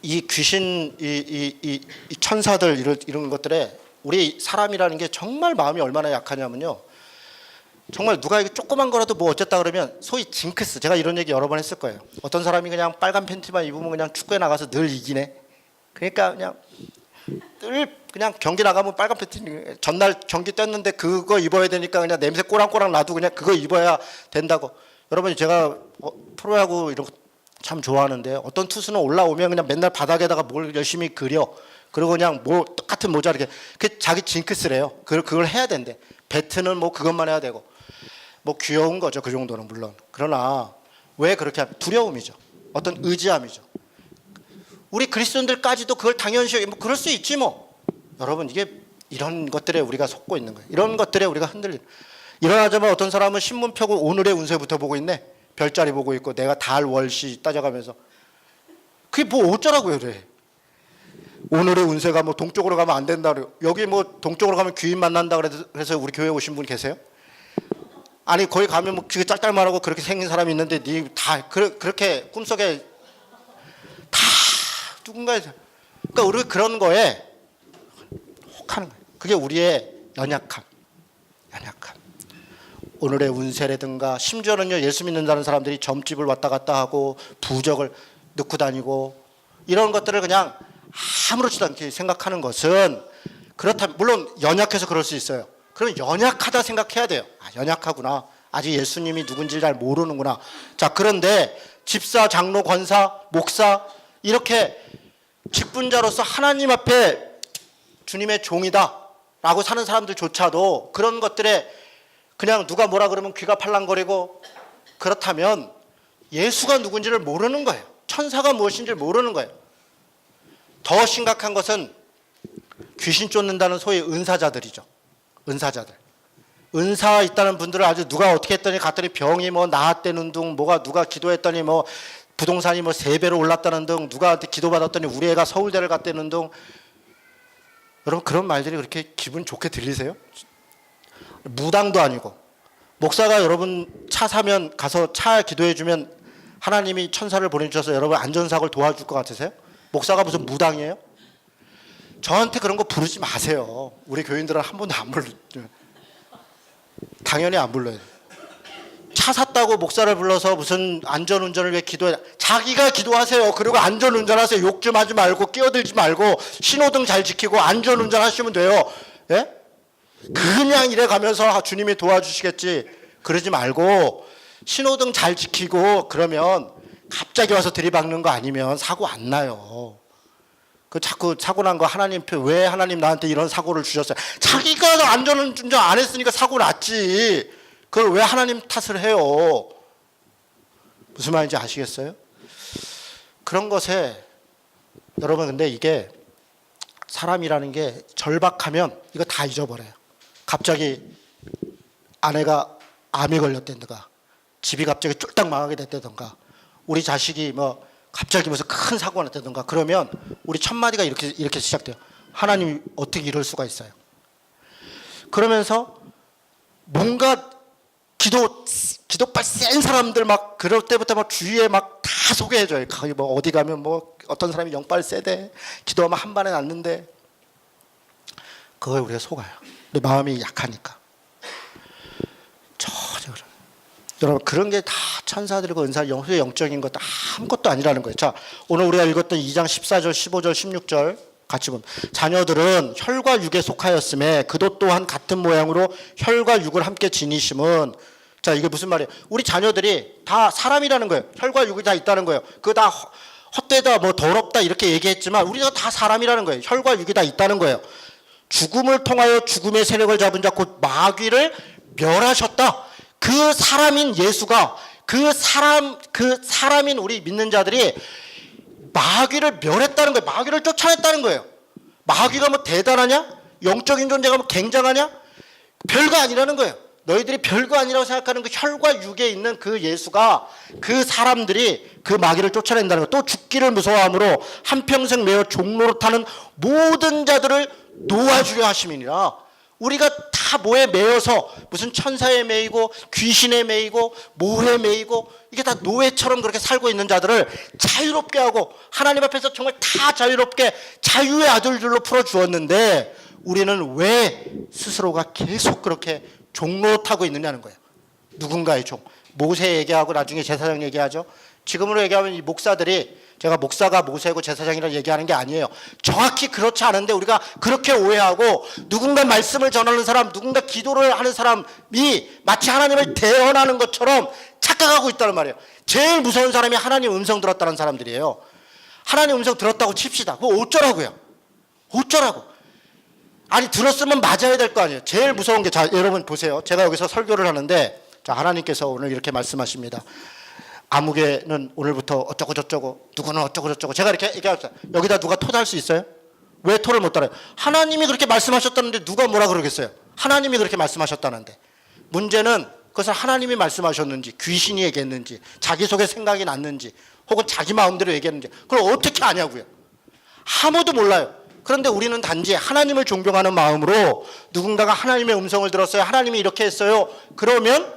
이 귀신, 이 천사들 이런 것들에 우리 사람이라는 게 정말 마음이 얼마나 약하냐면요. 정말 누가 이게 조그만 거라도 뭐 어쨌다 그러면 소위 징크스, 제가 이런 얘기 여러 번 했을 거예요. 어떤 사람이 그냥 빨간 팬티만 입으면 그냥 축구에 나가서 늘 이기네. 그러니까 그냥 늘 그냥 경기 나가면 빨간 팬티, 전날 경기 뛰었는데 그거 입어야 되니까 그냥 냄새 꼬랑꼬랑 나도 그냥 그거 입어야 된다고. 여러분, 제가 프로야구 이런 거 참 좋아하는데 어떤 투수는 올라오면 그냥 맨날 바닥에다가 뭘 열심히 그려. 그리고 그냥 뭐 똑같은 모자 이렇게. 그게 자기 징크스래요. 그걸 해야 된대. 배트는 뭐 그것만 해야 되고. 뭐 귀여운 거죠. 그 정도는 물론. 그러나 왜 그렇게 하면 두려움이죠. 어떤 의지함이죠. 우리 그리스도인들까지도 그걸 당연시 뭐 그럴 수 있지 뭐. 여러분, 이게 이런 것들에 우리가 속고 있는 거예요. 이런 것들에 우리가 흔들리는. 일어나자마자 어떤 사람은 신문 펴고 오늘의 운세부터 보고 있네. 별자리 보고 있고 내가 달 월시 따져가면서. 그게 뭐 어쩌라고요 그래. 오늘의 운세가 뭐 동쪽으로 가면 안 된다 그래요. 여기 뭐 동쪽으로 가면 귀인 만난다 그래서 우리 교회 오신 분 계세요? 아니 거기 가면 뭐 귀가 짤짤말하고 그렇게 생긴 사람이 있는데 니 다 그렇게 꿈속에 다 누군가에. 그러니까 우리가 그런 거에 혹하는 거예요. 그게 우리의 연약함. 오늘의 운세라든가 심지어는요, 예수 믿는다는 사람들이 점집을 왔다 갔다 하고 부적을 넣고 다니고 이런 것들을 그냥 아무렇지도 않게 생각하는 것은, 그렇다면 물론 연약해서 그럴 수 있어요. 그럼 연약하다 생각해야 돼요. 연약하구나. 아직 예수님이 누군지 잘 모르는구나. 자, 그런데 집사, 장로, 권사, 목사 이렇게 직분자로서 하나님 앞에 주님의 종이다 라고 사는 사람들조차도 그런 것들에 그냥 누가 뭐라 그러면 귀가 팔랑거리고, 그렇다면 예수가 누군지를 모르는 거예요. 천사가 무엇인지를 모르는 거예요. 더 심각한 것은 귀신 쫓는다는 소위 은사자들이죠. 은사자들. 은사 있다는 분들을 아주 누가 어떻게 했더니 갔더니 병이 뭐 나았다는 둥, 뭐가 누가 기도했더니 뭐 부동산이 뭐 3배로 올랐다는 둥, 누가한테 기도받았더니 우리 애가 서울대를 갔다는 둥. 여러분, 그런 말들이 그렇게 기분 좋게 들리세요? 무당도 아니고. 목사가 여러분 차 사면 가서 차 기도해 주면 하나님이 천사를 보내주셔서 여러분 안전사고를 도와줄 것 같으세요? 목사가 무슨 무당이에요? 저한테 그런 거 부르지 마세요. 우리 교인들은 한 번도 안 불러요. 당연히 안 불러요. 차 샀다고 목사를 불러서 무슨 안전운전을 왜 기도해. 자기가 기도하세요. 그리고 안전운전하세요. 욕 좀 하지 말고 끼어들지 말고 신호등 잘 지키고 안전운전 하시면 돼요. 예? 그냥 이래 가면서 주님이 도와주시겠지 그러지 말고 신호등 잘 지키고 그러면 갑자기 와서 들이박는 거 아니면 사고 안 나요. 그 자꾸 사고 난 거 하나님 왜 하나님 나한테 이런 사고를 주셨어요? 자기가 안전운전 안 했으니까 사고 났지. 그걸 왜 하나님 탓을 해요? 무슨 말인지 아시겠어요? 그런 것에 여러분, 근데 이게 사람이라는 게 절박하면 이거 다 잊어버려요. 갑자기 아내가 암에 걸렸다든가, 집이 갑자기 쫄딱 망하게 됐다든가, 우리 자식이 뭐 갑자기 무슨 큰 사고가 났다든가, 그러면 우리 첫 마디가 이렇게 시작돼요. 하나님이 어떻게 이럴 수가 있어요? 그러면서 뭔가 기도빨 센 사람들 막 그럴 때부터 막 주위에 막 다 소개해줘요. 거기 뭐 어디 가면 뭐 어떤 사람이 영빨 세대, 기도하면 한 번에 낫는데. 그거에 우리가 속아요. 우리 마음이 약하니까. 전혀 그런. 여러분, 그런 게 다 천사들이고 은사, 영적인 것 아무것도 아니라는 거예요. 자, 오늘 우리가 읽었던 2장 14절, 15절, 16절 같이 보면, 자녀들은 혈과 육에 속하였음에 그도 또한 같은 모양으로 혈과 육을 함께 지니심은. 자, 이게 무슨 말이에요? 우리 자녀들이 다 사람이라는 거예요. 혈과 육이 다 있다는 거예요. 그거 다 헛되다, 뭐 더럽다 이렇게 얘기했지만 우리가 다 사람이라는 거예요. 혈과 육이 다 있다는 거예요. 죽음을 통하여 죽음의 세력을 잡은 자 곧 마귀를 멸하셨다. 그 사람인 예수가 그 사람인 우리 믿는 자들이 마귀를 멸했다는 거예요. 마귀를 쫓아냈다는 거예요. 마귀가 뭐 대단하냐? 영적인 존재가 뭐 굉장하냐? 별거 아니라는 거예요. 너희들이 별거 아니라고 생각하는 그 혈과 육에 있는 그 예수가 그 사람들이 그 마귀를 쫓아낸다는 거예요. 또 죽기를 무서워함으로 한평생 매어 종로로 타는 모든 자들을 놓아주려 하심이니라. 우리가 다 뭐에 매여서 무슨 천사에 매이고 귀신에 매이고 모에 매이고 이게 다 노예처럼 그렇게 살고 있는 자들을 자유롭게 하고 하나님 앞에서 정말 다 자유롭게 자유의 아들들로 풀어주었는데 우리는 왜 스스로가 계속 그렇게 종로 타고 있느냐는 거예요. 누군가의 종. 모세 얘기하고 나중에 제사장 얘기하죠. 지금으로 얘기하면 이 목사들이 제가 목사가 모세고 제사장이라 얘기하는 게 아니에요. 정확히 그렇지 않은데 우리가 그렇게 오해하고 누군가 말씀을 전하는 사람, 누군가 기도를 하는 사람이 마치 하나님을 대언하는 것처럼 착각하고 있다는 말이에요. 제일 무서운 사람이 하나님 음성 들었다는 사람들이에요. 하나님 음성 들었다고 칩시다. 그거 어쩌라고요? 어쩌라고? 아니 들었으면 맞아야 될 거 아니에요. 제일 무서운 게, 자 여러분 보세요. 제가 여기서 설교를 하는데 자 하나님께서 오늘 이렇게 말씀하십니다. 아무개는 오늘부터 어쩌고 저쩌고 누구는 어쩌고 저쩌고 제가 이렇게 얘기합니다. 여기다 누가 토달 수 있어요? 왜 토를 못 달아요? 하나님이 그렇게 말씀하셨다는데 누가 뭐라 그러겠어요? 하나님이 그렇게 말씀하셨다는데 문제는 그것을 하나님이 말씀하셨는지 귀신이 얘기했는지 자기 속에 생각이 났는지 혹은 자기 마음대로 얘기했는지 그걸 어떻게 아냐고요? 아무도 몰라요. 그런데 우리는 단지 하나님을 존경하는 마음으로 누군가가 하나님의 음성을 들었어요. 하나님이 이렇게 했어요. 그러면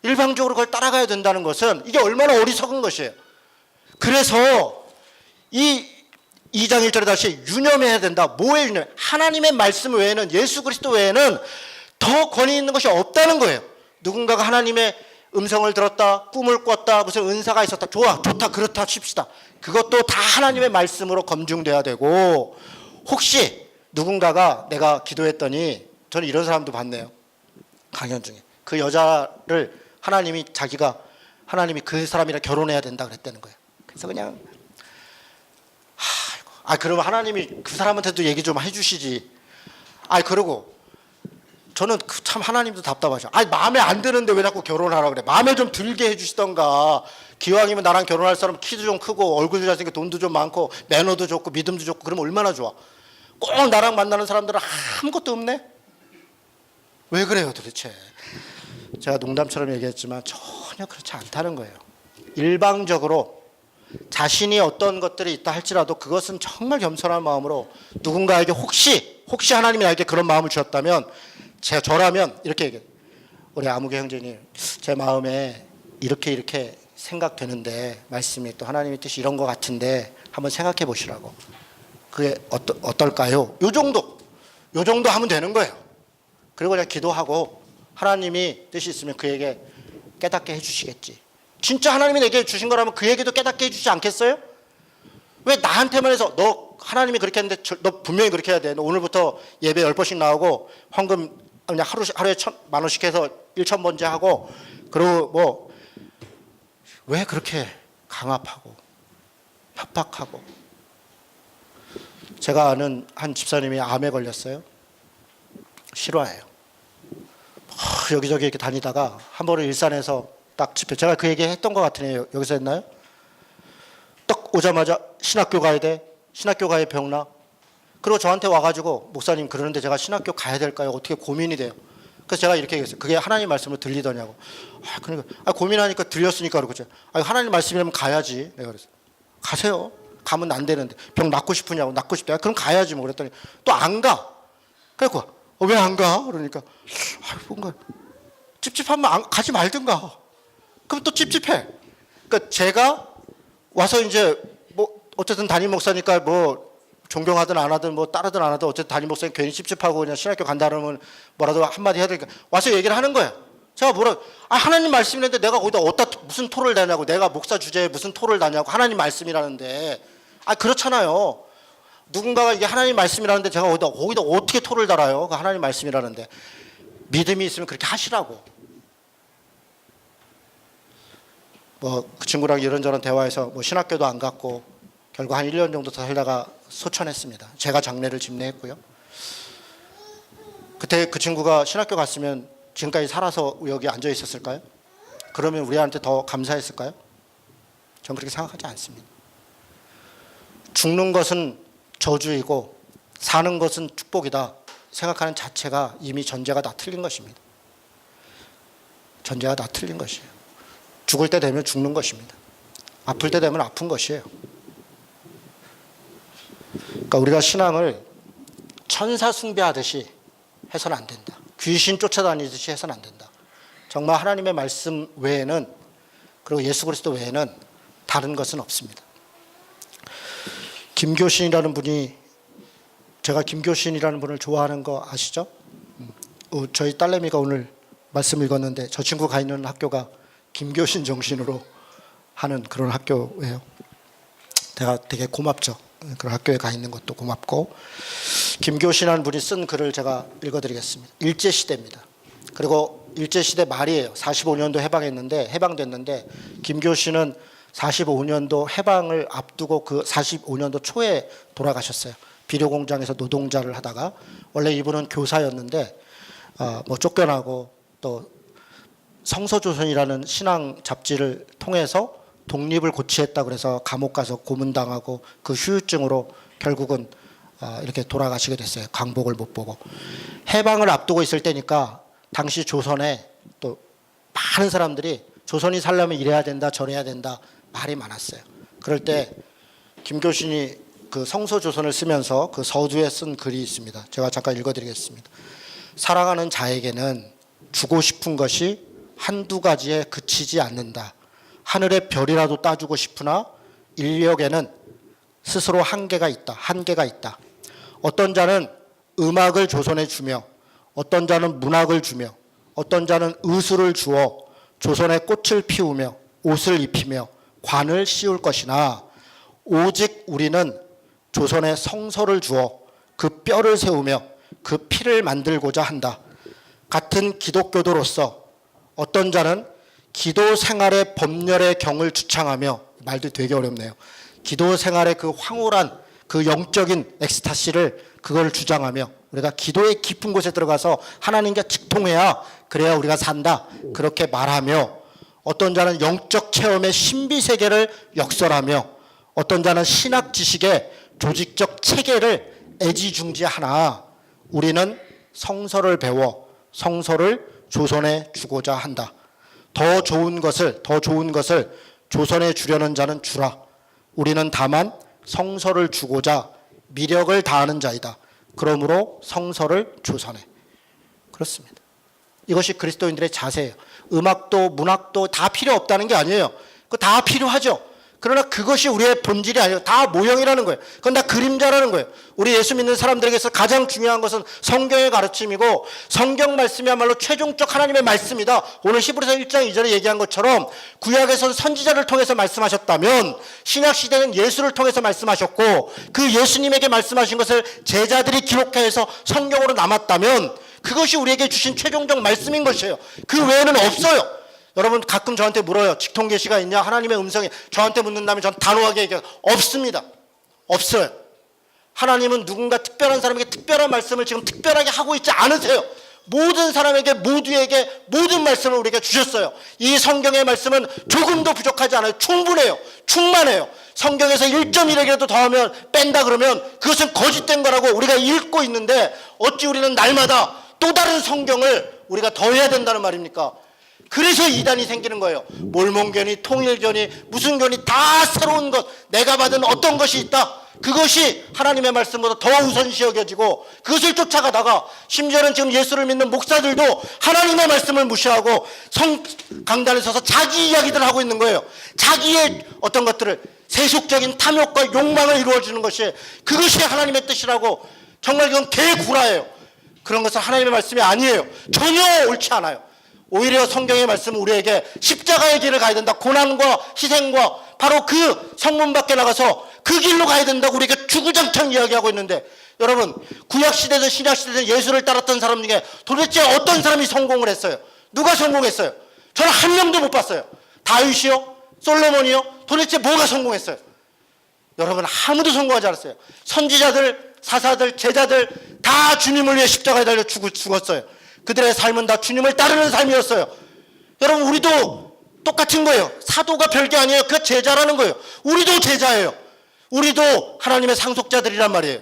일방적으로 그걸 따라가야 된다는 것은 이게 얼마나 어리석은 것이에요. 그래서 이 2장 1절에 다시 유념해야 된다. 뭐에 유념해? 하나님의 말씀 외에는 예수 그리스도 외에는 더 권위 있는 것이 없다는 거예요. 누군가가 하나님의 음성을 들었다, 꿈을 꿨다, 무슨 은사가 있었다. 좋아, 좋다, 그렇다 칩시다. 그것도 다 하나님의 말씀으로 검증돼야 되고 혹시 누군가가 내가 기도했더니 저는 이런 사람도 봤네요. 강연 중에. 그 여자를 하나님이 그 사람이랑 결혼해야 된다 그랬다는 거예요. 그래서 그냥 그러면 하나님이 그 사람한테도 얘기 좀 해주시지. 그러고 저는 참 하나님도 답답하죠. 마음에 안 드는데 왜 자꾸 결혼하라고 그래. 마음에 좀 들게 해주시던가. 기왕이면 나랑 결혼할 사람 키도 좀 크고 얼굴도 잘생기고 돈도 좀 많고 매너도 좋고 믿음도 좋고 그러면 얼마나 좋아. 꼭 나랑 만나는 사람들은 아무것도 없네. 왜 그래요 도대체. 제가 농담처럼 얘기했지만 전혀 그렇지 않다는 거예요. 일방적으로 자신이 어떤 것들이 있다 할지라도 그것은 정말 겸손한 마음으로 누군가에게 혹시 하나님이 나에게 그런 마음을 주셨다면 저라면 이렇게 얘기해요. 우리 아무개 형제님 제 마음에 이렇게 생각되는데 말씀이 또 하나님의 뜻이 이런 것 같은데 한번 생각해 보시라고. 그게 어떨까요? 요 정도 하면 되는 거예요. 그리고 그냥 기도하고 하나님이 뜻이 있으면 그에게 깨닫게 해주시겠지. 진짜 하나님이 내게 주신 거라면 그에게도 깨닫게 해주지 않겠어요? 왜 나한테만 해서 너 하나님이 그렇게 했는데 너 분명히 그렇게 해야 돼. 너 오늘부터 예배 10번씩 나오고 헌금 그냥 하루에 10,000원씩 해서 1,000번째 하고 그리고 뭐 왜 그렇게 강압하고 협박하고. 제가 아는 한 집사님이 암에 걸렸어요. 실화예요. 여기저기 이렇게 다니다가 한 번은 일산에서 딱 집회, 제가 그 얘기 했던 것 같으네요. 여기서 했나요? 딱 오자마자 신학교 가야 돼. 신학교 가야 병나. 그리고 저한테 와가지고 목사님 그러는데 제가 신학교 가야 될까요? 어떻게 고민이 돼요. 그래서 제가 이렇게 얘기했어요. 그게 하나님 말씀으로 들리더냐고. 그러니까 고민하니까 들렸으니까 그러고 하나님 말씀이라면 가야지. 내가 그랬어요. 가세요. 가면 안 되는데 병 낫고 싶으냐고. 낫고 싶다. 그럼 가야지 뭐. 그랬더니 또 안 가. 그래서 왜 안 가? 그러니까 뭔가 찝찝하면 가지 말든가. 그럼 또 찝찝해. 그러니까 제가 와서 이제 뭐 어쨌든 담임 목사니까 뭐 존경하든 안 하든 뭐 따르든 안 하든 어쨌든 담임 목사님 괜히 찝찝하고 그냥 신학교 간다 그러면 뭐라도 한마디 해야 되니까 와서 얘기를 하는 거예요. 제가 하나님 말씀인데 내가 거기다 무슨 토를 다냐고. 내가 목사 주제에 무슨 토를 다냐고. 하나님 말씀이라는데. 그렇잖아요. 누군가가 이게 하나님 말씀이라는데 제가 거기다 어떻게 토를 달아요. 그 하나님 말씀이라는데. 믿음이 있으면 그렇게 하시라고. 뭐 그 친구랑 이런저런 대화해서 뭐 신학교도 안 갔고 결국 한 1년 정도 더 살다가 소천했습니다. 제가 장례를 집례했고요. 그때 그 친구가 신학교 갔으면 지금까지 살아서 여기 앉아 있었을까요? 그러면 우리한테 더 감사했을까요? 저는 그렇게 생각하지 않습니다. 죽는 것은 저주이고 사는 것은 축복이다 생각하는 자체가 이미 전제가 다 틀린 것입니다. 전제가 다 틀린 것이에요. 죽을 때 되면 죽는 것입니다. 아플 때 되면 아픈 것이에요. 그러니까 우리가 신앙을 천사 숭배하듯이 해서는 안 된다. 귀신 쫓아다니듯이 해서는 안 된다. 정말 하나님의 말씀 외에는, 그리고 예수 그리스도 외에는 다른 것은 없습니다. 김교신이라는 분이, 제가 김교신이라는 분을 좋아하는 거 아시죠? 저희 딸내미가 오늘 말씀 읽었는데 저 친구가 가 있는 학교가 김교신 정신으로 하는 그런 학교예요. 제가 되게 고맙죠. 그런 학교에 가 있는 것도 고맙고. 김교신이라는 분이 쓴 글을 제가 읽어드리겠습니다. 일제시대입니다. 그리고 일제시대 말이에요. 45년도 해방됐는데 김교신은 45년도 해방을 앞두고 그 45년도 초에 돌아가셨어요. 비료공장에서 노동자를 하다가, 원래 이분은 교사였는데 쫓겨나고 또 성서조선이라는 신앙 잡지를 통해서 독립을 고취했다 그래서 감옥 가서 고문당하고 그 후유증으로 결국은 이렇게 돌아가시게 됐어요. 강복을 못 보고. 해방을 앞두고 있을 때니까 당시 조선에 또 많은 사람들이 조선이 살려면 이래야 된다 저래야 된다 말이 많았어요. 그럴 때 김교신이 그 성서조선을 쓰면서 그 서두에 쓴 글이 있습니다. 제가 잠깐 읽어드리겠습니다. 살아가는 자에게는 주고 싶은 것이 한두 가지에 그치지 않는다. 하늘의 별이라도 따주고 싶으나 인력에는 스스로 한계가 있다. 어떤 자는 음악을 조선에 주며, 어떤 자는 문학을 주며, 어떤 자는 의술을 주어 조선의 꽃을 피우며 옷을 입히며 관을 씌울 것이나, 오직 우리는 조선의 성서를 주어 그 뼈를 세우며 그 피를 만들고자 한다. 같은 기독교도로서 어떤 자는 기도 생활의 법렬의 경을 주창하며, 말도 되게 어렵네요. 기도 생활의 그 황홀한 그 영적인 엑스타시를 그걸 주장하며, 우리가 기도의 깊은 곳에 들어가서 하나님과 직통해야 그래야 우리가 산다 그렇게 말하며, 어떤 자는 영적 체험의 신비 세계를 역설하며, 어떤 자는 신학 지식의 조직적 체계를 애지중지하나 우리는 성서를 배워 성서를 조선에 주고자 한다. 더 좋은 것을 조선에 주려는 자는 주라. 우리는 다만 성서를 주고자 미력을 다하는 자이다. 그러므로 성서를 조선에. 그렇습니다. 이것이 그리스도인들의 자세예요. 음악도 문학도 다 필요 없다는 게 아니에요. 그거 다 필요하죠. 그러나 그것이 우리의 본질이 아니에요. 다 모형이라는 거예요. 그건 다 그림자라는 거예요. 우리 예수 믿는 사람들에게서 가장 중요한 것은 성경의 가르침이고, 성경 말씀이야말로 최종적 하나님의 말씀이다. 오늘 히브리서 1장 2절에 얘기한 것처럼 구약에서는 선지자를 통해서 말씀하셨다면 신약시대는 예수를 통해서 말씀하셨고, 그 예수님에게 말씀하신 것을 제자들이 기록해서 성경으로 남았다면 그것이 우리에게 주신 최종적 말씀인 것이에요. 그 외에는 없어요. 여러분 가끔 저한테 물어요. 직통계시가 있냐? 하나님의 음성이. 저한테 묻는다면 전 단호하게 얘기해요. 없습니다. 없어요. 하나님은 누군가 특별한 사람에게 특별한 말씀을 지금 특별하게 하고 있지 않으세요. 모든 사람에게, 모두에게 모든 말씀을 우리에게 주셨어요. 이 성경의 말씀은 조금도 부족하지 않아요. 충분해요. 충만해요. 성경에서 1.1에게라도 더하면 뺀다 그러면 그것은 거짓된 거라고 우리가 읽고 있는데, 어찌 우리는 날마다 또 다른 성경을 우리가 더해야 된다는 말입니까? 그래서 이단이 생기는 거예요. 몰몬견이, 통일견이, 무슨 견이 다 새로운 것, 내가 받은 어떤 것이 있다. 그것이 하나님의 말씀보다 더 우선시 여겨지고 그것을 쫓아가다가, 심지어는 지금 예수를 믿는 목사들도 하나님의 말씀을 무시하고 강단에 서서 자기 이야기들을 하고 있는 거예요. 자기의 어떤 것들을, 세속적인 탐욕과 욕망을 이루어주는 것이, 그것이 하나님의 뜻이라고. 정말 그건 개구라예요. 그런 것은 하나님의 말씀이 아니에요. 전혀 옳지 않아요. 오히려 성경의 말씀은 우리에게 십자가의 길을 가야 된다. 고난과 희생과 바로 그 성문 밖에 나가서 그 길로 가야 된다고 우리에게 주구장창 이야기하고 있는데, 여러분 구약시대든 신약시대든 예수를 따랐던 사람 중에 도대체 어떤 사람이 성공을 했어요? 누가 성공했어요? 저는 한 명도 못 봤어요. 다윗이요? 솔로몬이요? 도대체 뭐가 성공했어요? 여러분 아무도 성공하지 않았어요. 선지자들, 사사들, 제자들 다 주님을 위해 십자가에 달려 죽었어요. 그들의 삶은 다 주님을 따르는 삶이었어요. 여러분, 우리도 똑같은 거예요. 사도가 별게 아니에요. 그 제자라는 거예요. 우리도 제자예요. 우리도 하나님의 상속자들이란 말이에요.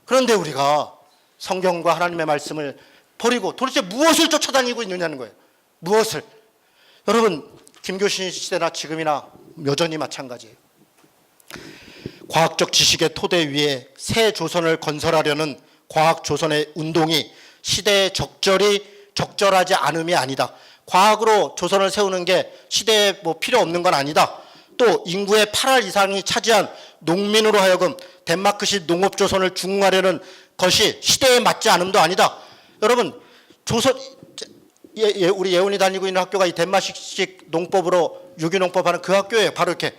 그런데 우리가 성경과 하나님의 말씀을 버리고 도대체 무엇을 쫓아다니고 있느냐는 거예요. 무엇을. 여러분, 김교신 시대나 지금이나 여전히 마찬가지예요. 과학적 지식의 토대 위에 새 조선을 건설하려는 과학 조선의 운동이 시대에 적절하지 않음이 아니다. 과학으로 조선을 세우는 게 시대에 뭐 필요 없는 건 아니다. 또 인구의 8할 이상이 차지한 농민으로 하여금 덴마크식 농업조선을 중흥하려는 것이 시대에 맞지 않음도 아니다. 여러분, 조선, 우리 예원이 다니고 있는 학교가 이 덴마크식 농법으로 유기농법 하는 그 학교예요. 바로 이렇게.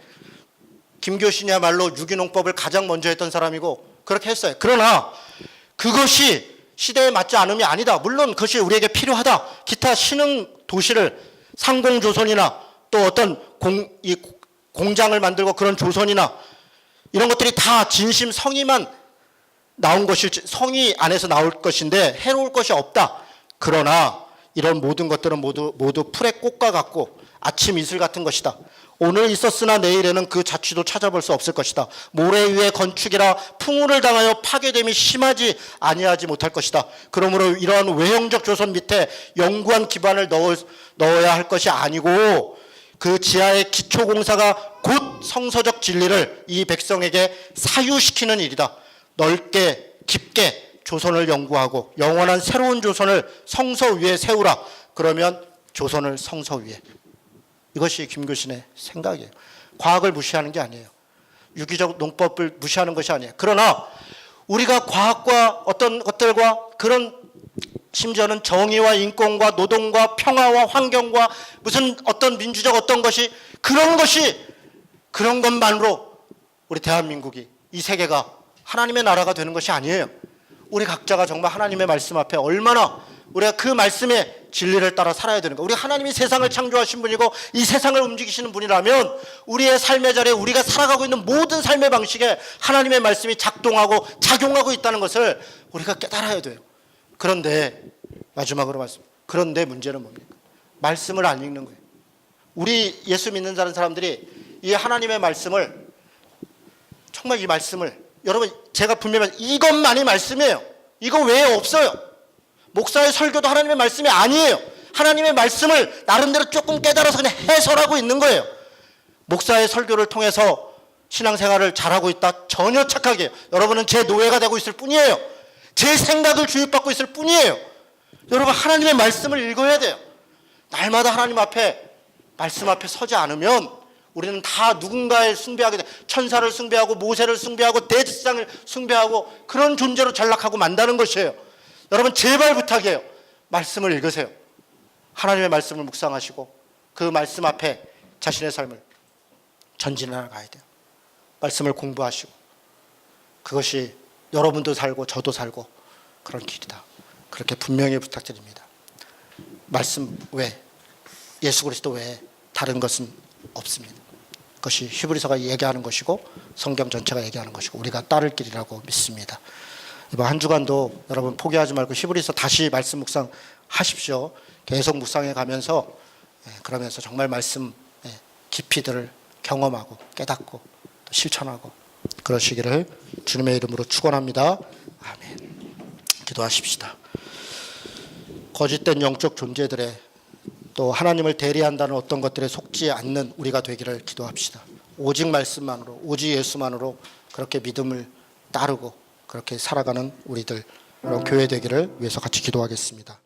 김교신이야말로 유기농법을 가장 먼저 했던 사람이고 그렇게 했어요. 그러나 그것이 시대에 맞지 않음이 아니다. 물론 그것이 우리에게 필요하다. 기타 신흥 도시를 상공조선이나 또 어떤 공장을 만들고 그런 조선이나 이런 것들이 다 진심 성의만 나온 것이 성의 안에서 나올 것인데 해로울 것이 없다. 그러나 이런 모든 것들은 모두 풀의 꽃과 같고 아침 이슬 같은 것이다. 오늘 있었으나 내일에는 그 자취도 찾아볼 수 없을 것이다. 모래 위의 건축이라 풍우를 당하여 파괴됨이 심하지 아니하지 못할 것이다. 그러므로 이러한 외형적 조선 밑에 영구한 기반을 넣어야 할 것이 아니고 그 지하의 기초공사가 곧 성서적 진리를 이 백성에게 사유시키는 일이다. 넓게 깊게 조선을 연구하고 영원한 새로운 조선을 성서 위에 세우라. 그러면 조선을 성서 위에. 이것이 김교신의 생각이에요. 과학을 무시하는 게 아니에요. 유기적 농법을 무시하는 것이 아니에요. 그러나 우리가 과학과 어떤 것들과 그런 심지어는 정의와 인권과 노동과 평화와 환경과 무슨 어떤 민주적 어떤 것이 그런 것만으로 우리 대한민국이 이 세계가 하나님의 나라가 되는 것이 아니에요. 우리 각자가 정말 하나님의 말씀 앞에 얼마나 우리가 그 말씀의 진리를 따라 살아야 되는 거. 우리 하나님이 세상을 창조하신 분이고 이 세상을 움직이시는 분이라면 우리의 삶의 자리에 우리가 살아가고 있는 모든 삶의 방식에 하나님의 말씀이 작동하고 작용하고 있다는 것을 우리가 깨달아야 돼요. 그런데 마지막으로 그런데 문제는 뭡니까? 말씀을 안 읽는 거예요. 우리 예수 믿는 사람들이 이 하나님의 말씀을 정말 이 말씀을 여러분 제가 분명히 이것만이 말씀이에요. 이거 외에 없어요. 목사의 설교도 하나님의 말씀이 아니에요. 하나님의 말씀을 나름대로 조금 깨달아서 그냥 해설하고 있는 거예요. 목사의 설교를 통해서 신앙생활을 잘하고 있다? 전혀 착하게 해요. 여러분은 제 노예가 되고 있을 뿐이에요. 제 생각을 주입받고 있을 뿐이에요. 여러분 하나님의 말씀을 읽어야 돼요. 날마다 하나님 앞에 말씀 앞에 서지 않으면 우리는 다 누군가를 숭배하게 돼. 천사를 숭배하고 모세를 숭배하고 대제사장을 숭배하고 그런 존재로 전락하고 만다는 것이에요. 여러분 제발 부탁해요. 말씀을 읽으세요. 하나님의 말씀을 묵상하시고 그 말씀 앞에 자신의 삶을 전진해 가야 돼요. 말씀을 공부하시고 그것이 여러분도 살고 저도 살고 그런 길이다. 그렇게 분명히 부탁드립니다. 말씀 외 예수 그리스도 외에 다른 것은 없습니다. 그것이 히브리서가 얘기하는 것이고 성경 전체가 얘기하는 것이고 우리가 따를 길이라고 믿습니다. 이번 한 주간도 여러분 포기하지 말고 히브리서 다시 말씀 묵상하십시오. 계속 묵상해 가면서 그러면서 정말 말씀 깊이들을 경험하고 깨닫고 또 실천하고 그러시기를 주님의 이름으로 축원합니다. 아멘. 기도하십시다. 거짓된 영적 존재들의 또 하나님을 대리한다는 어떤 것들에 속지 않는 우리가 되기를 기도합시다. 오직 말씀만으로 오직 예수만으로 그렇게 믿음을 따르고 그렇게 살아가는 우리들 교회 되기를 위해서 같이 기도하겠습니다.